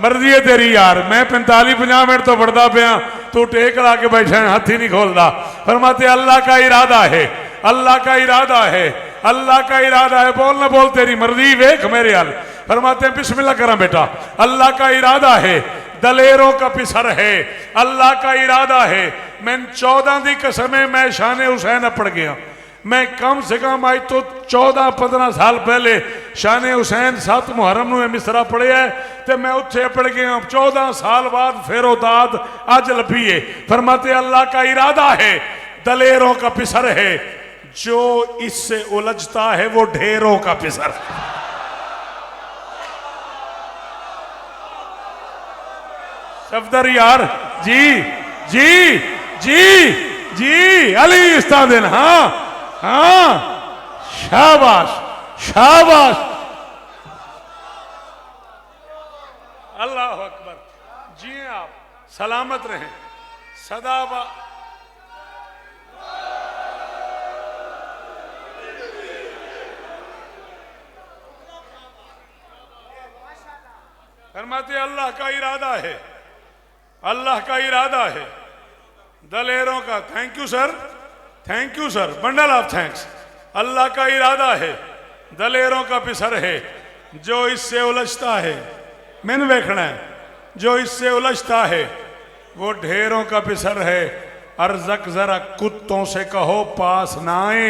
A: मर्जी है तेरी यार, मैं 45-50 मिनट तो पढ़ता पाया, तू टेक ला के बैठा है, हाथी नहीं खोलता। फरमाते अल्लाह का इरादा है, अल्लाह का इरादा है, अल्लाह का इरादा है। बोल ना बोल तेरी मर्जी, वेख मेरे हाल। फरमाते हैं बिस्मिल्लाह करा बेटा, अल्लाह का इरादा है दलेरों का पिसर है, अल्लाह का इरादा है। मैं 14 की कसम है मैं शान हुसैन पढ़ गया। मैं कम से कम आज तो 14-15 साल पहले शान हुसैन 7 मुहर्रम में मिसरा पढ़िया है, तो मैं उत्थे पढ़ गया। 14 साल बाद फिर उदाद अज लभी है। फरमाते अल्लाह का इरादा है दलेरों का पिसर है, जो इससे उलझता है वो ढेरों का पिसर। सफदर यार जी जी जी जी अली इस्तादिन। हाँ हाँ शाबाश शाबाश। अल्लाह अकबर। जी आप सलामत रहें सदा। फरमाते अल्लाह का इरादा है, अल्लाह का इरादा है दलेरों का। Thank you sir, thank you sir, bundle of thanks. Allah का इरादा है दलेरों का पिसर है, जो इससे उलझता है मैंने देखना है, जो इससे उलझता है वो ढेरों का पिसर है। अर्जक जरा कुत्तों से कहो पास ना आए,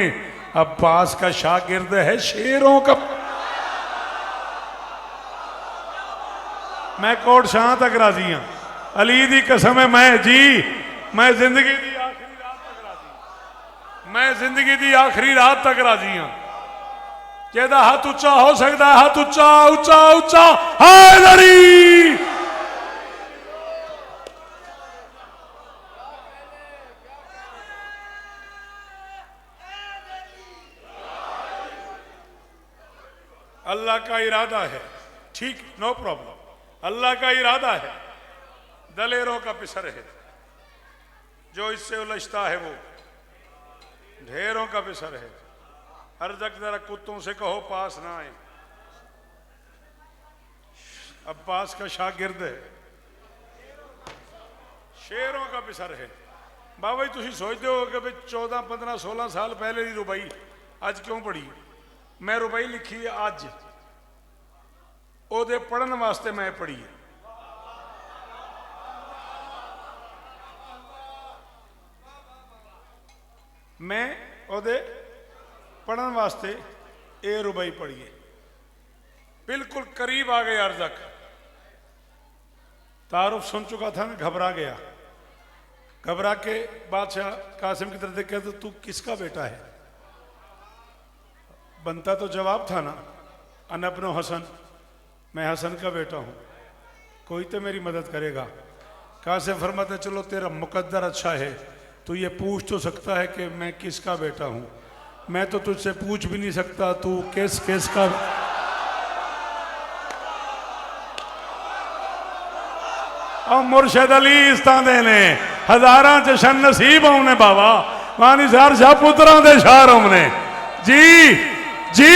A: अब पास का शागिर्द है शेरों का। मैं कोट शाह तक राजी हाँ, अली दी कसम है मैं जी, मैं जिंदगी दी आखिरी रात तक राजी, मैं जिंदगी दी आखिरी रात तक राजी हाँ। जेदा हाथ उच्चा हो सकता है हाथ उच्चा उच्चा उच्चा। हैदरी अल्लाह का इरादा है, ठीक, नो प्रॉब्लम। अल्लाह का इरादा है दलेरों का पिसर है, जो इससे उलझता है वो ढेरों का पिसर है। अर्जक जरा कुत्तों से कहो पास ना आए, अब्बास का शागिर्द है शेरों का पिसर है। बाबा जी तुम सोचते हो कि 14, 15, 16 साल पहले की रुबाई अज क्यों पढ़ी? मैं रुबाई लिखी है अज, ओदे पढ़न वास्ते मैं पढ़ी है। मैं ओदे पढ़न वास्ते ये रुबाई पढ़ी है। बिल्कुल करीब आ गया अर्जक, तारुफ सुन चुका था ना, घबरा गया। घबरा के बादशाह कासिम की तरफ देख के, तो तू किसका बेटा है? बनता तो जवाब था ना, अन अपनो हसन, मैं हसन का बेटा हूं, कोई तो मेरी मदद करेगा। कासिम फरमाते चलो तेरा मुकद्दर अच्छा है, तू ये पूछ तो सकता है कि मैं किसका बेटा हूं। मैं तो तुझसे पूछ भी नहीं सकता तू किस का। और मुर्शद अली इस्तादे ने हजारा जशन नसीब होने बाबा मानी सार शाह पुत्रा दे शार होने जी जी,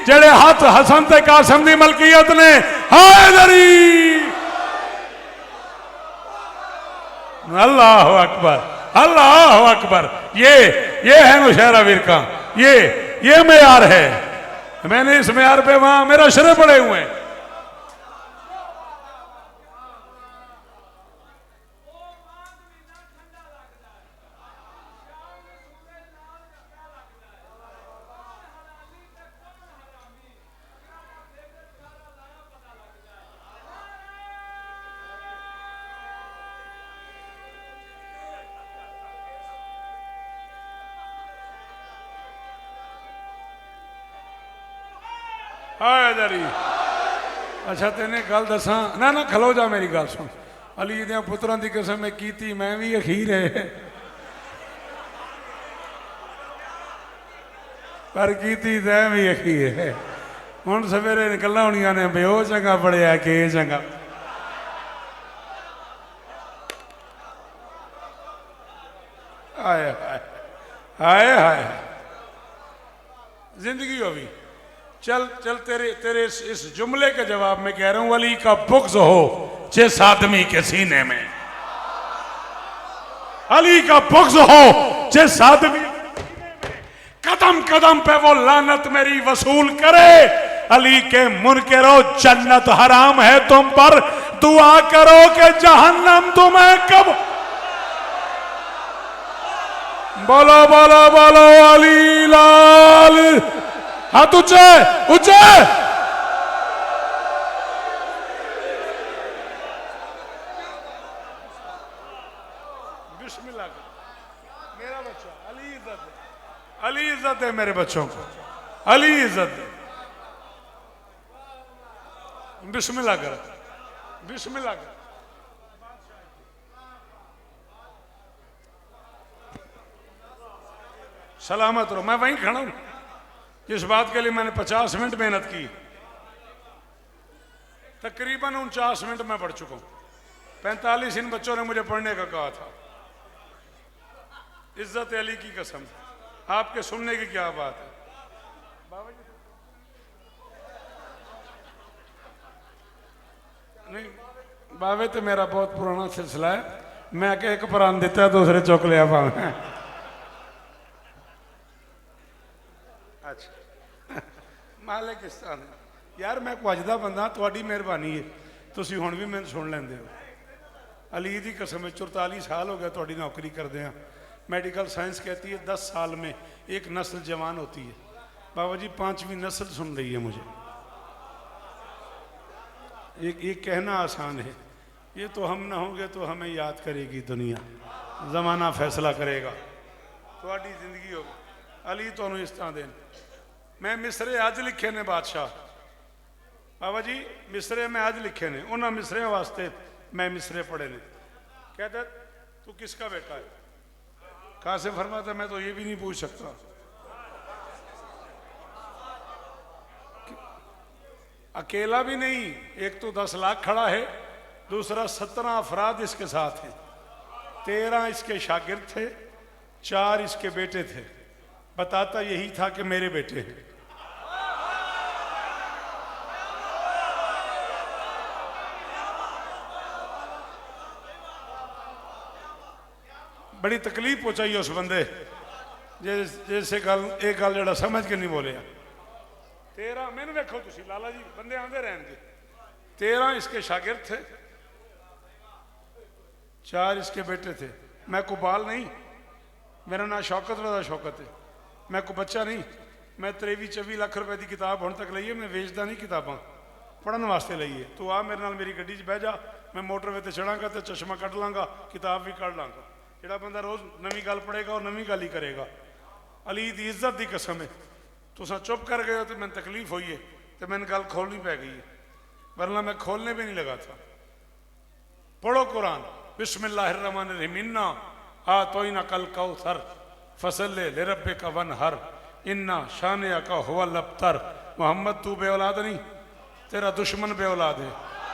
A: जेड़े हाथ हसन ते कासिम दी मलकियत ने। हैदरी अल्लाह अकबर अल्लाह अकबर। ये है मुशहरा वीर का, ये मेयार है। मैंने इस मेयार पे वहां मेरा शरे पड़े हुए हैं। हाय दरी अच्छा तेने गल दसा ना ना खलो जा मेरी गल सुन अली दे पुत्रां दी कसम मैं कीती मैं भी अखीर है पर कीती तैं भी अखीर है हुण सवेरे गल्लां होणियां ने बे ओ चंगा पढ़िया के चंगा हाय हाय हाय हाय जिंदगी होगी चल चल तेरे तेरे इस जुमले के जवाब में कह रहा हूं अली का बुग़्ज़ हो जिस आदमी के सीने में अली का बुग़्ज़ हो जिस आदमी कदम कदम पे वो लानत मेरी वसूल करे अली के मुनकरो जन्नत हराम है तुम पर दुआ करो कि जहन्नम तुम्हें कब बोलो बोलो बोलो अली लाल हाथ ऊंचे ऊंचे बिस्मिल्लाह मेरा बच्चा अली इज्जत है मेरे बच्चों को अली इज्जत है बिस्मिल्लाह कर बिस्मिल्लाह कर सलामत रहो मैं वहीं खड़ा हूं इस बात के लिए मैंने 50 मिनट मेहनत की तकरीबन 49 मिनट में पढ़ चुका हूं 45 इन बच्चों ने मुझे पढ़ने का कहा था इज्जत अली की कसम आपके सुनने की क्या बात है नहीं बाबे तो मेरा बहुत पुराना सिलसिला है मैं के एक परान दिता दूसरे चुक लिया पावे अच्छा मालिकिस्तान यार मैं वजदा बंदा थोड़ी मेहरबानी है तुसी हुण भी मैंने सुन लेंदे हो अली की कसम 44 साल हो गया थोड़ी नौकरी करते हैं मेडिकल साइंस कहती है 10 साल में एक नस्ल जवान होती है बाबा जी 5वीं नस्ल सुन रही है मुझे ये कहना आसान है ये तो हम ना होंगे तो हमें याद करेगी दुनिया जमाना फैसला करेगा थोड़ी जिंदगी होगी अली तो इस तरह देन मैं मिसरे अज लिखे ने बादशाह बाबा जी मिसरे मैं अज लिखे ने उन्होंने मिसरे वास्ते मैं मिसरे पढ़े ने कहते तू किसका बेटा है कहा से फरमाता मैं तो ये भी नहीं पूछ सकता अकेला भी नहीं एक तो 10 लाख खड़ा है दूसरा 17 अफराद इसके साथ हैं 13 इसके शागिर्द थे 4 इसके बेटे थे बताता यही था कि मेरे बेटे हैं बड़ी तकलीफ पहुंचाई उस बंदे जैसे गल एक गल जरा समझ के नहीं बोले 13 मैंने देखो तुसी लाला जी बंदे आंदे रहेंगे 13 इसके शागिर्द थे 4 इसके बेटे थे मैं को बाल नहीं मेरा नाम शौकत रजा शौकत है मैं को बच्चा नहीं मैं 23-24 लाख रुपए की किताब हुण तक लईए मैं वेचदा नहीं किताबां पढ़न वास्ते लईए तू आ मेरे नाल मेरी गड्डी च बह जा मैं मोटरवे ते चढ़ांगा तो चश्मा कट लांगा किताब भी कढ़ लांगा जिहड़ा बंदा रोज नवी गल पढ़ेगा और नवी गल ही करेगा अली दी इज्जत की कसम है तुसा चुप कर गए हो तो मैंने तकलीफ हुई है तो मैंने गल खोलनी पै गई है वरना मैं खोलने भी नहीं लगा था पढ़ो कुरान बिस्मिल्लाहिर्रहमानिर्रहीम इन्ना आतोइना कल कौसर फसले लिरब्बे का वन हर इन्ना शानिया का हुवल अब्तर मोहम्मद तू बे औलाद नहीं तेरा दुश्मन बे औलाद है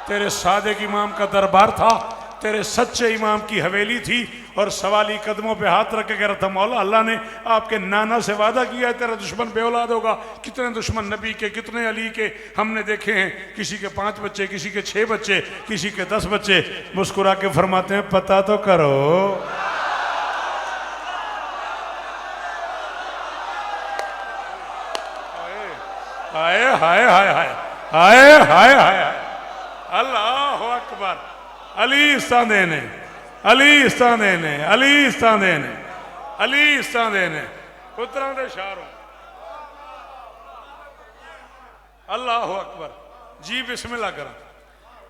A: तेरे सादिक इमाम का दरबार था तेरे सच्चे इमाम की हवेली थी और सवाली कदमों पे हाथ रख के कह रहा था मौला अल्लाह ने आपके नाना से वादा किया है तेरा दुश्मन बे औलाद होगा कितने दुश्मन नबी के कितने अली के हमने देखे हैं किसी के 5 बच्चे किसी के 6 बच्चे किसी के 10 बच्चे मुस्कुरा के फरमाते हैं पता तो करो हाय हाय हाय हाय हाय हाय हाय अल्लाह अकबर अली इस्तादे ने अली इस्तादे ने अली इस्तादे ने अली इस्तादे ने पुत्रां दे शारों अल्लाह अकबर जी बिस्मिल्लाह करा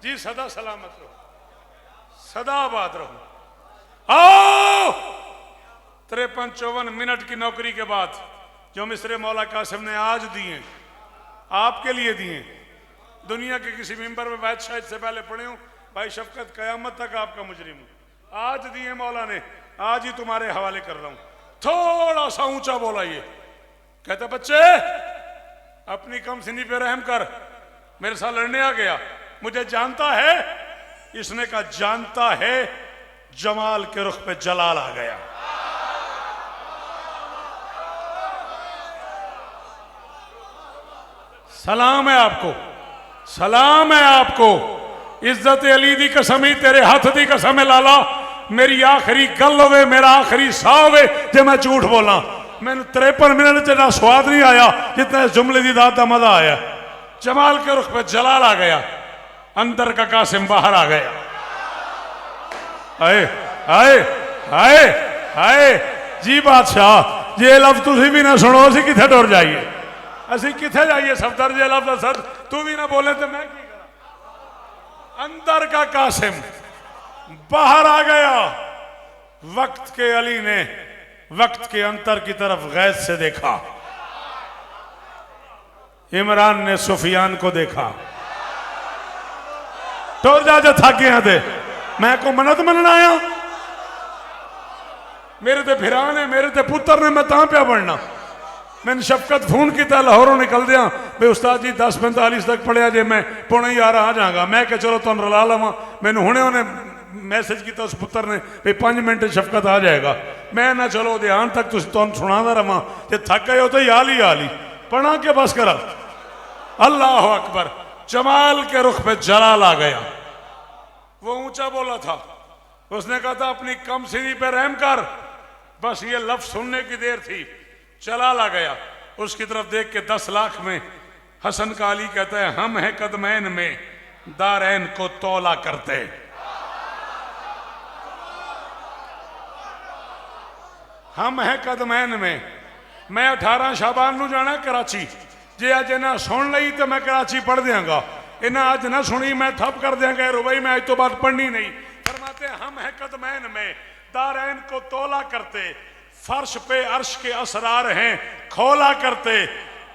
A: जी सदा सलामत रहो सदा आबाद रहो आओ 53-54 मिनट की नौकरी के बाद जो मिसरे मौला कासिम ने आज दिए आपके लिए दिए। दुनिया के किसी मिंबर में बैत शायद से पहले पढ़े हूं, भाई शफकत कयामत तक आपका मुजरिम हूं। आज दिए मौला ने, आज ही तुम्हारे हवाले कर रहा हूं। थोड़ा सा ऊंचा बोला ये, कहता बच्चे अपनी कम सिनी पे रहम कर, मेरे साथ लड़ने आ गया, मुझे जानता है। इसने कहा जानता है, जमाल के रुख पे जलाल आ गया। सलाम है आपको, सलाम है आपको। इज्जत अली दी कसम ही, तेरे हाथ दी कसम है लाला, मेरी आखिरी गल होवे, मेरा आखिरी सा होवे जे मैं झूठ बोला। मैंने 53 मिनट जितना स्वाद नहीं आया जितना इस जुमले की दाद का मजा आया। जमाल के रुख पे जलाल आ गया, अंदर का कासिम बाहर आ गया। आए आए आए आए जी बादशाह, जे लफ्ज तुसी भी ना सुनो, असी किथे टुर जाइए, असी किथे जाइए सफदर, जे लफ्ज सद तू भी ना बोले तो मैं की करा। अंदर का कासिम बाहर आ गया। वक्त के अली ने वक्त के अंतर की तरफ गैर से देखा, इमरान ने सुफियान को देखा। टोर जा थक गया थे, मैं को मन्नत मनना आया, मेरे ते फिरान है, मेरे ते पुत्र ने, मैं ता पिया बनना। मैंने शफकत फोन किया लाहौरों निकल दिया, भाई उस्ताद जी 10:45 तक पढ़िया जे, मैं 11:15 आ जाऊंगा। मैं क्या चलो तुम रला लवा, मैंने हुणे उन्हें मैसेज किया उस पुत्र ने भाई 5 मिनट शफकत आ जाएगा। मैं ना चलो ध्यान तक तुम सुना रहा, जे थक गए हो तो याल ही पढ़ा के बस करा। अल्लाह अकबर, जमाल के रुख पे जलाल आ गया। वो ऊंचा बोला था, उसने कहा था अपनी कम सिनी पे रहम कर, बस ये लफ्ज सुनने की देर थी, जलाल आ गया। उसकी तरफ देख के 10 लाख में हसन का अली कहता है हम हैं कदमैन में दारैन को तौला करते। हम हैं कदमैन में, मैं 18 शाबान नू जाना कराची, जे अज इन्हें सुन ली तो मैं कराची पढ़ देंगा, इन्हें अज ना सुनी मैं ठप कर देंगे रुबई, मैं अज तो बाद पढ़नी नहीं। फरमाते हम हैं कदमैन में दारैन को तौला करते, फर्श पे अर्श के असरार हैं खोला करते।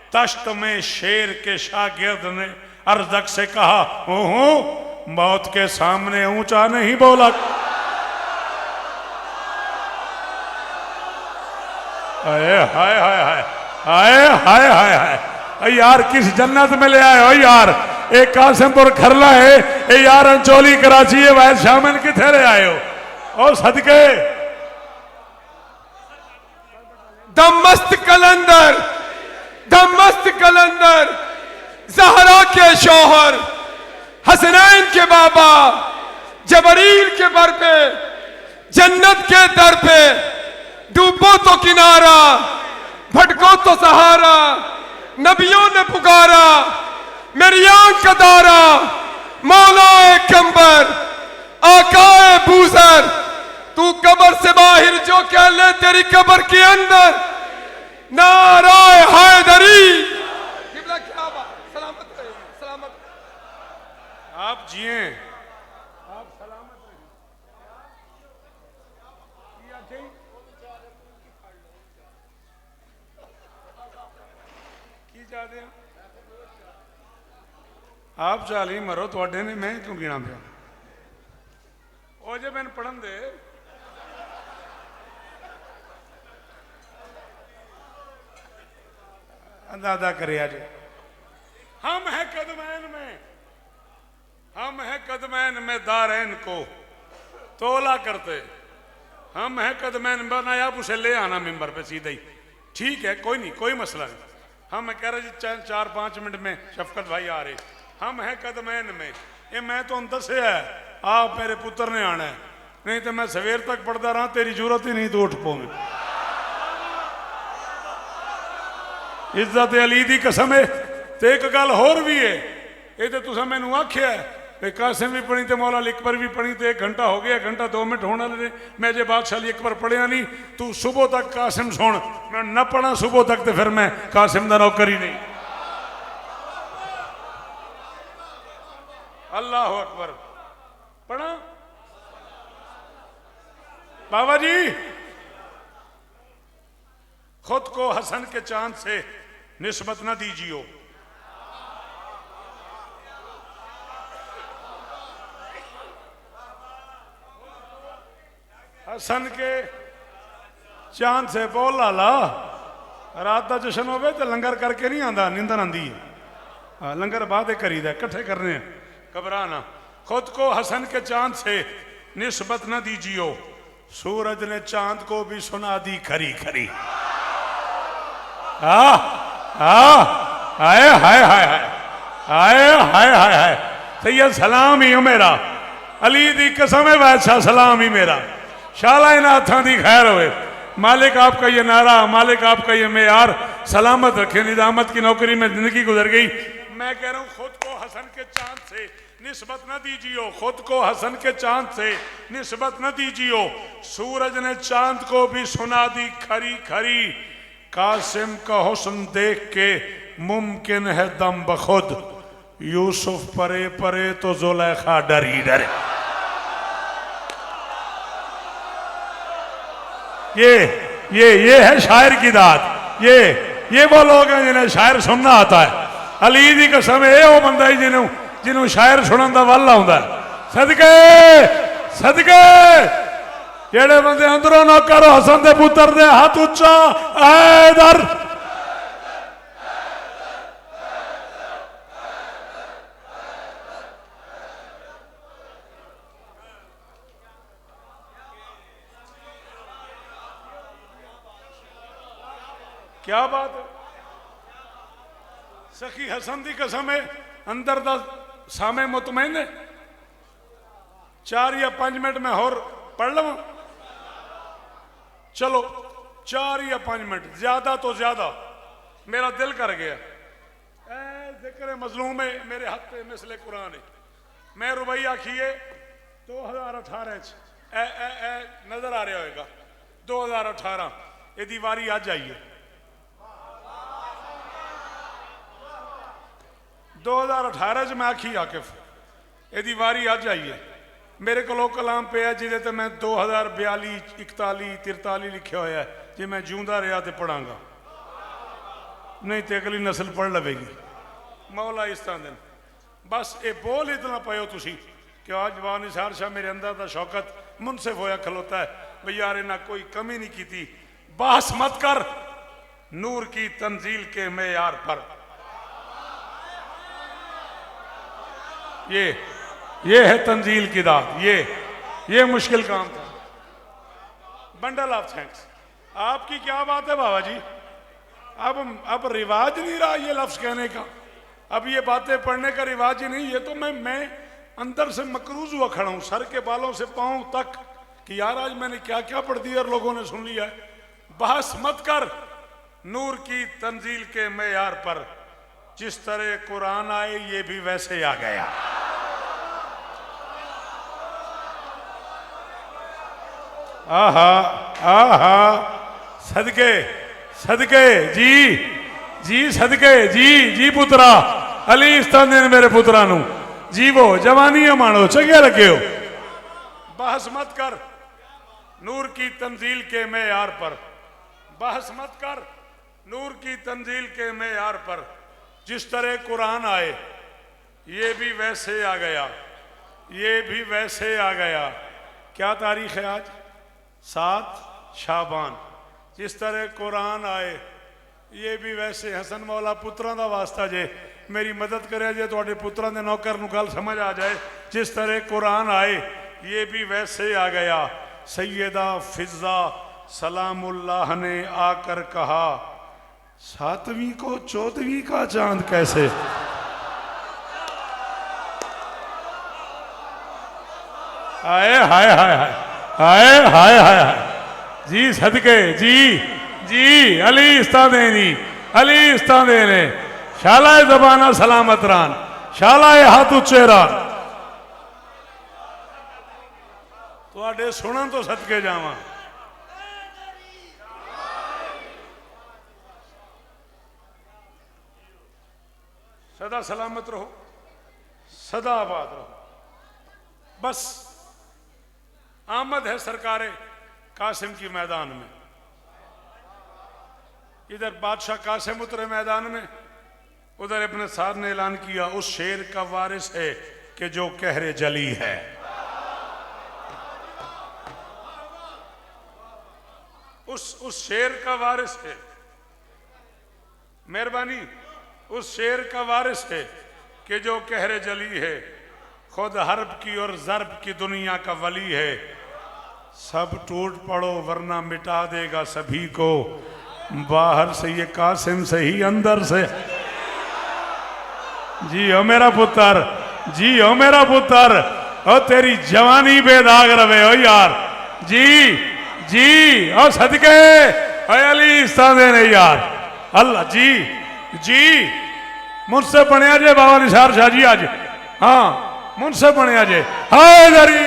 A: तश्त में शेर के शागिर्द ने अर्जक से कहा हूं मौत के सामने ऊंचा नहीं बोला। हाय हाय हाय हाय हाय हाय हाय हाय यार, किस जन्नत में ले आए हो यार। एक कासिमपुर खरला है, ए यार अंचोली कराची है, वैद शामिल किथे ले आए हो। ओ सदके
B: दमस्त कलंदर, दमस्त कलंदर, ज़हरा के शौहर, हसनैन के बाबा, जबरील के बर पे, जन्नत के दर पे, डूबो तो किनारा, भटको तो सहारा, नबियों ने पुकारा, मेरी आंख का दारा, मौलाए कंबर, आकाए बूजर, तू कब्र से बाहर जो कह ले तेरी कब्र के अंदर, नाराए हैदरी। क्या बात, सलामत रहिए, सलामत।
A: आप जिए, आप सलामत रहिए। आप चाली मरो, थोड़े ने मैं क्यों गिना पिया। ओ जे मैंने पढ़न दे, अंदाजा करे आज। हम हैं कदमैन में, हम हैं कदमैन में दारैन को तोला करते। हम हैं कदमैन में, ना आप उसे ले आना मिंबर पे सीधे ही, ठीक है कोई नहीं, कोई मसला नहीं। हम कह रहे जी 4-5 मिनट में शफकत भाई आ रहे। हम हैं कदमैन में, ये मैं तो अंदर से है, आप मेरे पुत्र ने आना है, नहीं तो मैं सवेर तक पढ़ता रहा, तेरी जरूरत ही नहीं तो उठ पाऊंगी। इज्जत अली दी कसम है। तो एक गल होर भी है, ये तो तुसा मैनू आख्या है कासिम भी पढ़ी तो मौला अकबर भी पढ़ी, तो 1 घंटा हो गया, 1 घंटा 2 मिनट होने लगे। मैं जे बादशाह अकबर पढ़िया नहीं, तू सुबह तक कासिम सुन, मैं न पढ़ा सुबह तक तो फिर मैं कासिम का नौकर ही नहीं। अल्लाह अकबर पढ़ा। बाबा जी खुद को हसन के चांद से निस्बत न दीजियो, हसन के चांद से बोल लाला रात का जश्न होवे तो लंगर करके नहीं आंदा, नींदर आंदी है। हाँ, लंगर बाद करीदा, इकट्ठे करने हैं, घबराना। खुद को हसन के चांद से निस्बत न दीजियो, सूरज ने चांद को भी सुना दी खरी खरी। हाय हाय हाय हाय हाय हाय हाय हाय। सैयद सलाम ही हो मेरा, अली दी कसम है बादशाह सलाम ही मेरा। शाला इन हाथों की खैर होवे। मालिक आपका ये नारा, मालिक आपका ये मेयार सलामत रखे। निजामत की नौकरी में जिंदगी गुजर गई। मैं कह रहा हूँ खुद को हसन के चांद से निस्बत न दीजियो, खुद को हसन के चांद से निस्बत न दीजियो, सूरज ने चांद को भी सुना दी खरी खरी। कासिम का हुस्न देख के मुमकिन है दम बखुद, यूसुफ परे परे तो जुलेखा डर ही डरे। ये है शायर की दात। ये वो लोग हैं जिन्हें शायर सुनना आता है। अली दी कसम है वो बंदा ही जिन्हों शायर सुनने का वल आउंदा है। सदके सदके जेड़े बंदे अंदरों ना करो हसन दे पुत्र दे हाथ उच्चा हैदर। क्या बात है। सखी हसन दी कसम है अंदर दा सामे मुतमैन है। 4 या 5 मिनट में होर पढ़ लवा। चलो 4 या 5 मिनट, ज्यादा तो ज्यादा। मेरा दिल कर गया। जिक्र मजलूम है मेरे हाथ पे मिसले कुरान है। मैं रुबई आखिए 2018 नजर आ रहा होगा। 2018 ये दीवारी आज आई है। 2018 च मैं आखी आकिफ यदी वारी अज आई है। मेरे को कलाम पे है जिदे मैं 2042 41 43 लिखा हुआ है। जे मैं जिंदा रहा तो पढ़ांगा, नहीं तो अगली नस्ल पढ़ लवेगी। मौला इस तरह दिन बस ये बोल इतना पाओ तुसी कि आज जवान निसार शाह मेरे अंदर का शौकत मुनसिफ होया खलोता है भाई यार इन्हें कोई कमी नहीं की थी। बहस मत कर नूर की तंजील के मेयार पर। ये है तंजील की दात। ये मुश्किल काम था। Bundle of thanks. आपकी क्या बात है बाबा जी। अब रिवाज नहीं रहा ये लफ्ज कहने का। अब ये बातें पढ़ने का रिवाज ही नहीं। ये तो मैं अंदर से मकरूज हुआ खड़ा हूं, सर के बालों से पांव तक कि यार आज मैंने क्या क्या पढ़ दिया और लोगों ने सुन लिया है। बहस मत कर नूर की तंजील के मेयार पर। जिस तरह कुरान आए ये भी वैसे आ गया। आहा आहा सदके सदके जी सदके जी पुत्रा अली इस्तान मेरे पुत्रा नू जीवो जवानी मानो चंगे लगे हो। बहस मत कर नूर की तंजील के मेयार पर। बहस मत कर नूर की तंजील के मेयार पर। जिस तरह कुरान आए ये भी वैसे आ गया। ये भी वैसे आ गया। क्या तारीख है आज? 7 शाबान। जिस तरह कुरान आए ये भी वैसे। हसन मौला पुत्रां दा वास्ता जे मेरी मदद करे जे तुहाडे पुत्रां दे नौकर नूं गल समझ आ जाए। जिस तरह कुरान आए ये भी वैसे आ गया। सैयदा फिजा सलामुल्लाह ने आकर कहा 7वीं को 14वीं का चांद कैसे? हाय हाय हाय हाय हाय हाय हाय जी सदके जी अली इस्तादेनी अली इस्तादेने शालाए जबाना सलामत रान शालाए हाथ उच्चे रान। तुहाडे सुनन तो सदके जावां। सदा सलामत रहो, सदा आबाद रहो। बस आमद है सरकारे कासिम की मैदान में। इधर बादशाह कासिम उतरे मैदान में, उधर अपने साथ ने ऐलान किया उस शेर का वारिस है कि जो कहरे जली है। उस शेर का वारिस है, मेहरबानी उस शेर का वारिस है कि जो कहरे जली है, खुद हर्ब की और ज़र्ब की दुनिया का वली है। सब टूट पड़ो वरना मिटा देगा सभी को, बाहर से ये कासिम सही अंदर से। जी हो मेरा पुत्र, जी हो मेरा पुत्र, ओ तेरी जवानी बेदाग रवे हो यार। जी जी ओ सदके ओ अली सादे ने यार अल्लाह जी जी। मुझसे बने जे बाबा निसार शाह जी आज, हाँ मुझसे बने जे। हाय दरी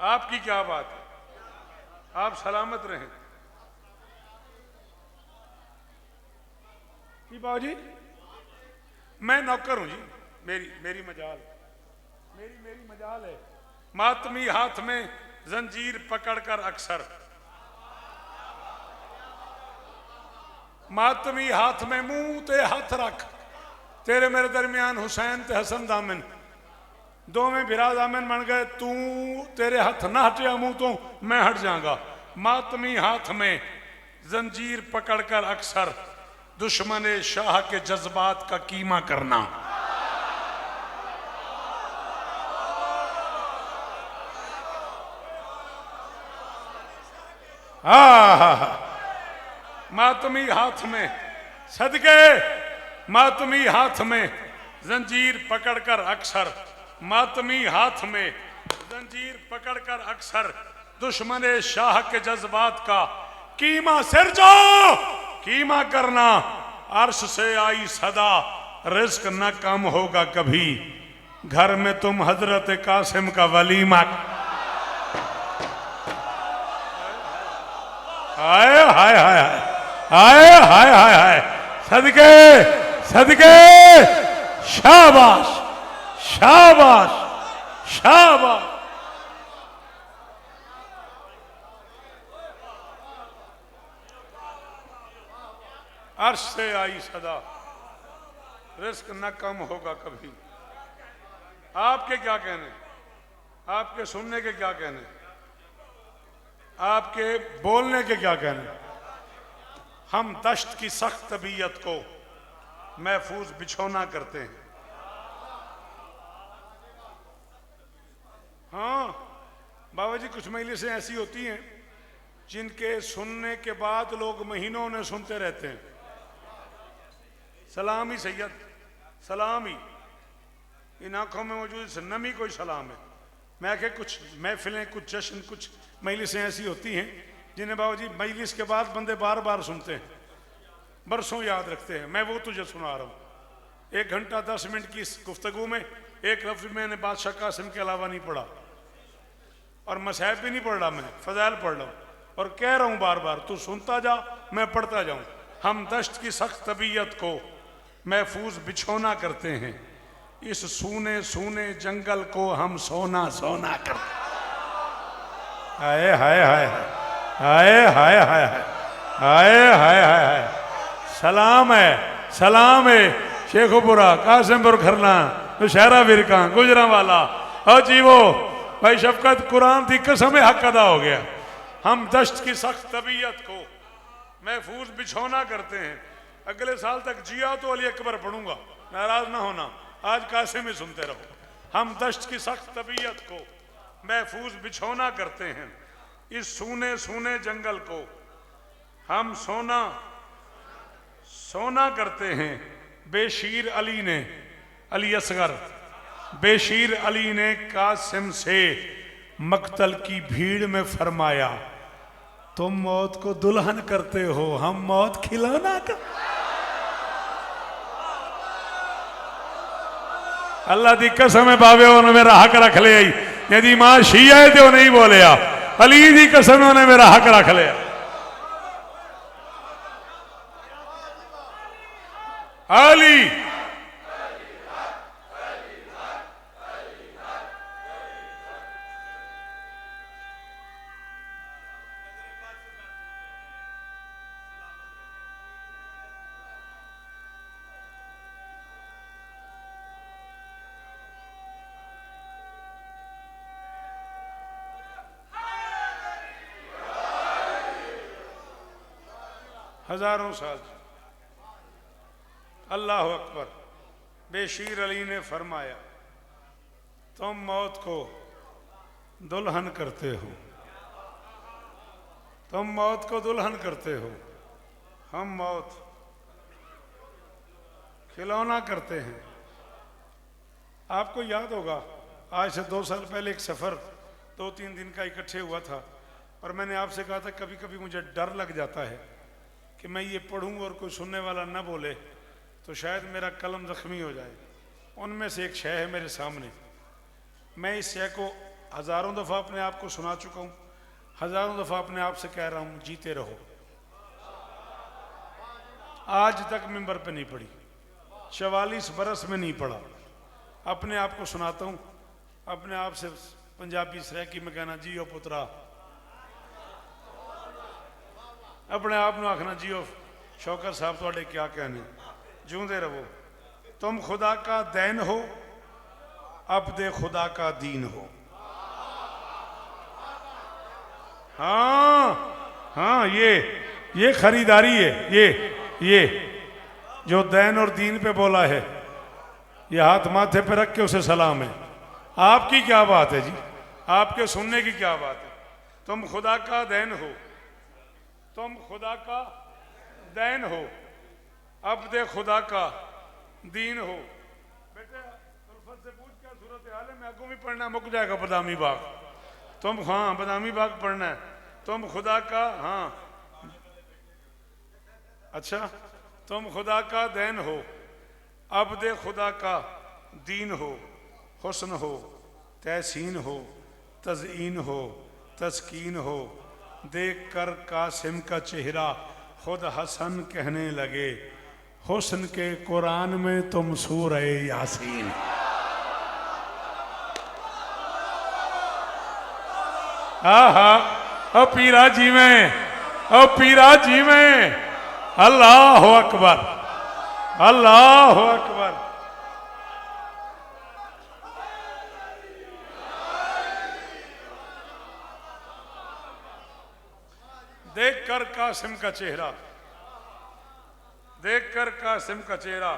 A: आपकी क्या बात है, आप सलामत रहें। जी बाबू जी मैं नौकर हूं जी, मेरी मेरी मजाल, मेरी मेरी मजाल है। मातमी हाथ में जंजीर पकड़कर अक्सर, मातमी हाथ में मुंह ते हाथ रख, तेरे मेरे दरमियान हुसैन ते हसन दामन, दो में बिरा दामन बन गए। तू तेरे हाथ ना हटिया मुंह तो मैं हट जाऊंगा। मातमी हाथ में जंजीर पकड़कर अक्सर, दुश्मन शाह के जज्बात का कीमा करना। मातमी हाथ में सदके, मातमी हाथ में जंजीर पकड़कर अक्सर, मातमी हाथ में जंजीर पकड़कर अक्सर, दुश्मन शाह के जज्बात का कीमा सिर जो कीमा करना। अर्श से आई सदा रिस्क न कम होगा कभी, घर में तुम हजरत कासिम का वलीमा। हाय हाय हाय हाय हाय हाय हाय, सदके सदके, शाबाश शाबाश शाबाश। अर्श से आई सदा रिस्क न कम होगा कभी। आपके क्या कहने, आपके सुनने के क्या कहने, आपके बोलने के क्या कहने। हम दश्त की सख्त तबीयत को महफूज बिछौना करते हैं। हाँ बाबा जी कुछ मजलिसें ऐसी होती हैं जिनके सुनने के बाद लोग महीनों में सुनते रहते हैं। सलाम ही सैयद, सलाम ही, इन आंखों में मौजूद नमी कोई सलाम है। मैं कह कुछ महफिलें, कुछ जश्न, कुछ मजलिसें ऐसी होती हैं जिन्हें बाबा जी मजलिस के बाद बंदे बार बार सुनते हैं, बरसों याद रखते हैं। मैं वो तुझे सुना रहा हूँ। 1 घंटा 10 मिनट की इस गुफ्तगू में एक लफ्ज़ मैंने बादशाह कासिम के अलावा नहीं पढ़ा, और मसाहब भी नहीं पढ़ रहा, मैं फजाइल पढ़ रहा हूँ और कह रहा हूँ बार बार तू सुनता जा, मैं पढ़ता जाऊँ। हम दश्त की सख्त तबीयत को महफूज बिछौना करते हैं, इस सूने सूने जंगल को हम सोना सोना करते। हाय हाय हाय हाय हाय हाय हाय हाय हाय हाय। सलाम है, सलाम है शेखुपुरा, कासिमपुर, खरना, शहरा विरका, गुजरा वाला और जीवो भाई शफकत। कुरान की कसम हक अदा हो गया। हम दश्त की सख्त तबीयत को महफूज बिछौना करते हैं। अगले साल तक जिया तो अली अकबर पढ़ूंगा, नाराज ना होना, आज कासिम में सुनते रहो। हम दश्त की सख्त तबीयत को महफूज बिछौना करते हैं, इस सूने सूने जंगल को हम सोना सोना करते हैं। बेशीर अली ने, अली असगर बेशीर अली ने कासिम से मक्तल की भीड़ में फरमाया, तुम मौत को दुल्हन करते हो, हम मौत खिलौना कर। अल्लाह दी कसम है बाबे उन्होंने मेरा हक रख लिया। यदि मां शिया है तो नहीं बोलिया, अली दी कसम उन्होंने मेरा हक रख लिया। अली हजारों साल। अल्लाह अकबर। बेशीर अली ने फरमाया, तुम मौत को दुल्हन करते हो, तुम मौत को दुल्हन करते हो, हम मौत खिलौना करते हैं। आपको याद होगा आज से 2 साल पहले एक सफ़र 2-3 दिन का इकट्ठे हुआ था और मैंने आपसे कहा था कभी कभी मुझे डर लग जाता है कि मैं ये पढ़ूं और कोई सुनने वाला न बोले तो शायद मेरा कलम जख्मी हो जाए। उनमें से एक शय है मेरे सामने। मैं इस शय को हज़ारों दफ़ा अपने आप को सुना चुका हूँ, हज़ारों दफ़ा अपने आप से कह रहा हूँ, जीते रहो। आज तक मिंबर पे नहीं पढ़ी, 44 बरस में नहीं पढ़ा। अपने आप को सुनाता हूँ, अपने आप से पंजाबी सराइकी में कहना, जियो पुत्रा। अपने आप में आखना, जियो शौकत साहब, थोड़े क्या कहने, जूंदे रहो। तुम खुदा का दैन हो, अब दे खुदा का दीन हो। हाँ हाँ, ये खरीदारी है। ये जो दैन और दीन पे बोला है, ये हाथ माथे पे रख के उसे सलाम है। आपकी क्या बात है जी, आपके सुनने की क्या बात है। तुम खुदा का दैन हो, तुम खुदा का दैन हो, अब दे खुदा का दीन हो। बेटे उल्फत से पूछ क्या सूरत हाल है, मैं आगू भी पढ़ना मुक जाएगा बदामी बाग। तुम, हाँ बदामी बाग पढ़ना है। तुम खुदा का, हाँ अच्छा, तुम खुदा का दैन हो, अब दे खुदा का दीन हो। हुस्न हो, तहसीन हो, तज़ईन हो, तस्कीन हो। देख कर कासिम का चेहरा खुद हसन कहने लगे, हुस्न के कुरान में तुम सूरह यासीन। आहा, ओ पीरा जी में, ओ पीरा जी में, अल्लाह अकबर, अल्लाह अकबर। देख कर कासिम का चेहरा, देख कर कासिम का चेहरा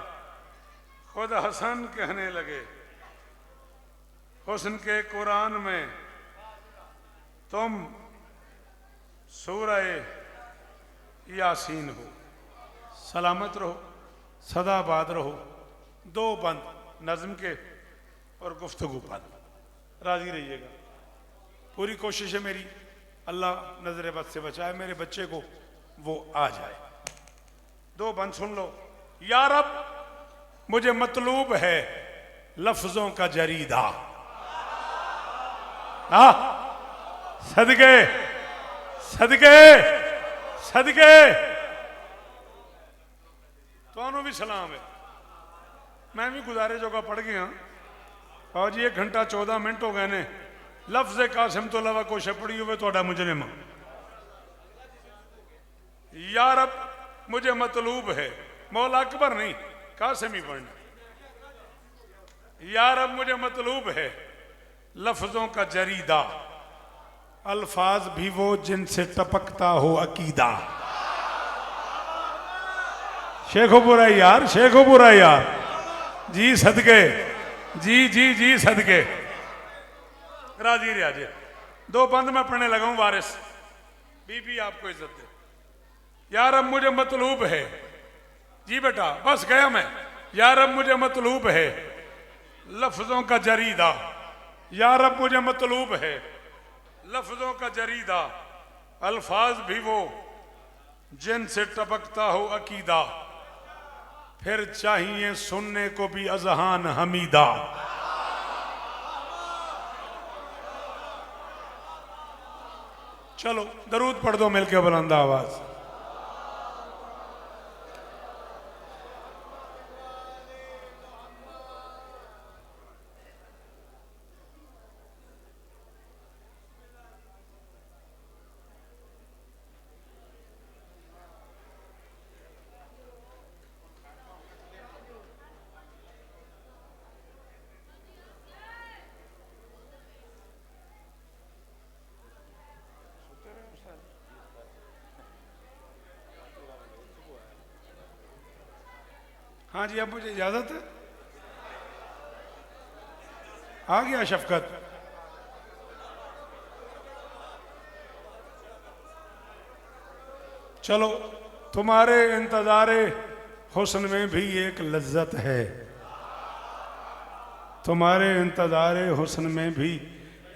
A: खुद हसन कहने लगे, हुस्न के कुरान में तुम सूरह यासीन हो। सलामत रहो, सदाबाद रहो। 2 बंद नज़्म के और गुफ्तगू बंद, राजी रहिएगा। पूरी कोशिश है मेरी, अल्लाह नजर बद से बचाए, मेरे बच्चे को वो आ जाए। 2 बंद सुन लो। या रब मुझे मतलूब है लफ्जों का जरीदा। सदके सदके सदके तो भी सलाम है। मैं भी गुजारे जोगा पढ़ गया और जी 1 घंटा 14 मिनट हो गए ने। लफ्ज कासिम तो अलावा कोई पढ़ी हुए तो मुजरिम। या रब मुझे मतलूब है, मौला अकबर नहीं, कासिम ही पढ़ना। या रब मुझे मतलूब है लफ्जों का जरीदा, अल्फाज भी वो जिनसे टपकता हो अकीदा। शेखोपुरा यार, शेखोपुरा यार, जी सदके, जी जी जी सदके, राजी रियाजे। 2 बंद मैं पढ़ने लगा हूं। वारिस बीबी आपको इज्जत दे। यार अब मुझे मतलूब है, जी बेटा बस गया मैं। यार अब मुझे मतलूब है लफ्जों का जरीदा, यार अब मुझे मतलूब है लफ्जों का जरीदा, अल्फाज भी वो जिनसे टपकता हो अकीदा, फिर चाहिए सुनने को भी अजहान हमीदा। चलो दरूद पढ़ दो मिलके बुलंद आवाज। हाँ जी, अब मुझे इजाजत है। आ गया शफकत। चलो, तुम्हारे इंतजारे हुस्न में भी एक लज्जत है, तुम्हारे इंतजारे हुस्न में भी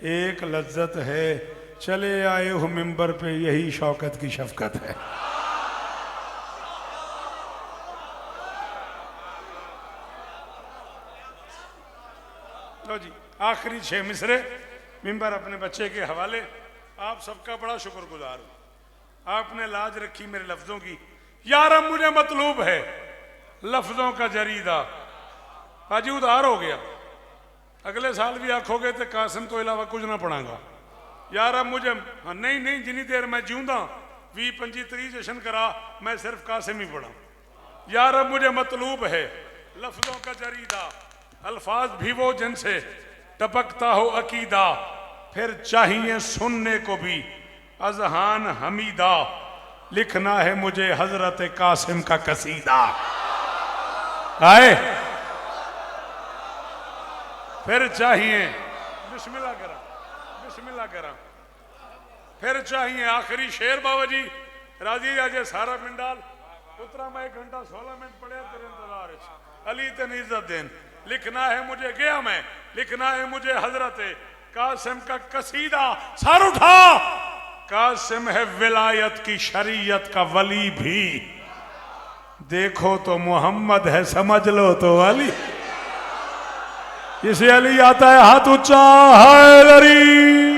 A: एक लज्जत है। चले आए हो मिंबर पे, यही शौकत की शफकत है। लो जी, आखिरी 6 मिसरे मिंबर अपने बच्चे के हवाले। आप सबका बड़ा शुक्रगुजार हूं, आपने लाज रखी मेरे लफ्जों की। यार अब मुझे मतलूब है लफ्जों का जरीदा, आज उधार हो गया। अगले साल भी आखोगे तो कासिम तो इलावा कुछ ना पढ़ांगा। यार अब मुझे नहीं नहीं, जिनी देर मैं जीऊंदा 20-25-30 जश्न करा, मैं सिर्फ कासिम ही पढ़ा। यार अब मुझे मतलूब है लफ्जों का जरीदा, अल्फाज भी वो जिनसे टपकता हो अकीदा, फिर चाहिए सुनने को भी अजहान हमीदा, लिखना है मुझे हजरत कासिम का कसीदा। आए फिर चाहिए, बिस्मिल्लाह करा, बिस्मिल्लाह करा। फिर चाहिए आखिरी शेर बाबा जी, राजी राजे सारा पिंडाल उतरा। मैं 1 घंटा 16 मिनट पढ़े तेरे इंतजार अली तेन इज्जत देन। लिखना है मुझे, गया मैं, लिखना है मुझे हजरत कासिम का कसीदा। सर उठा, कासिम है विलायत की शरीयत का वली भी, देखो तो मोहम्मद है, समझ लो तो अली। इसे अली आता है हाथ ऊंचा, हैदरी।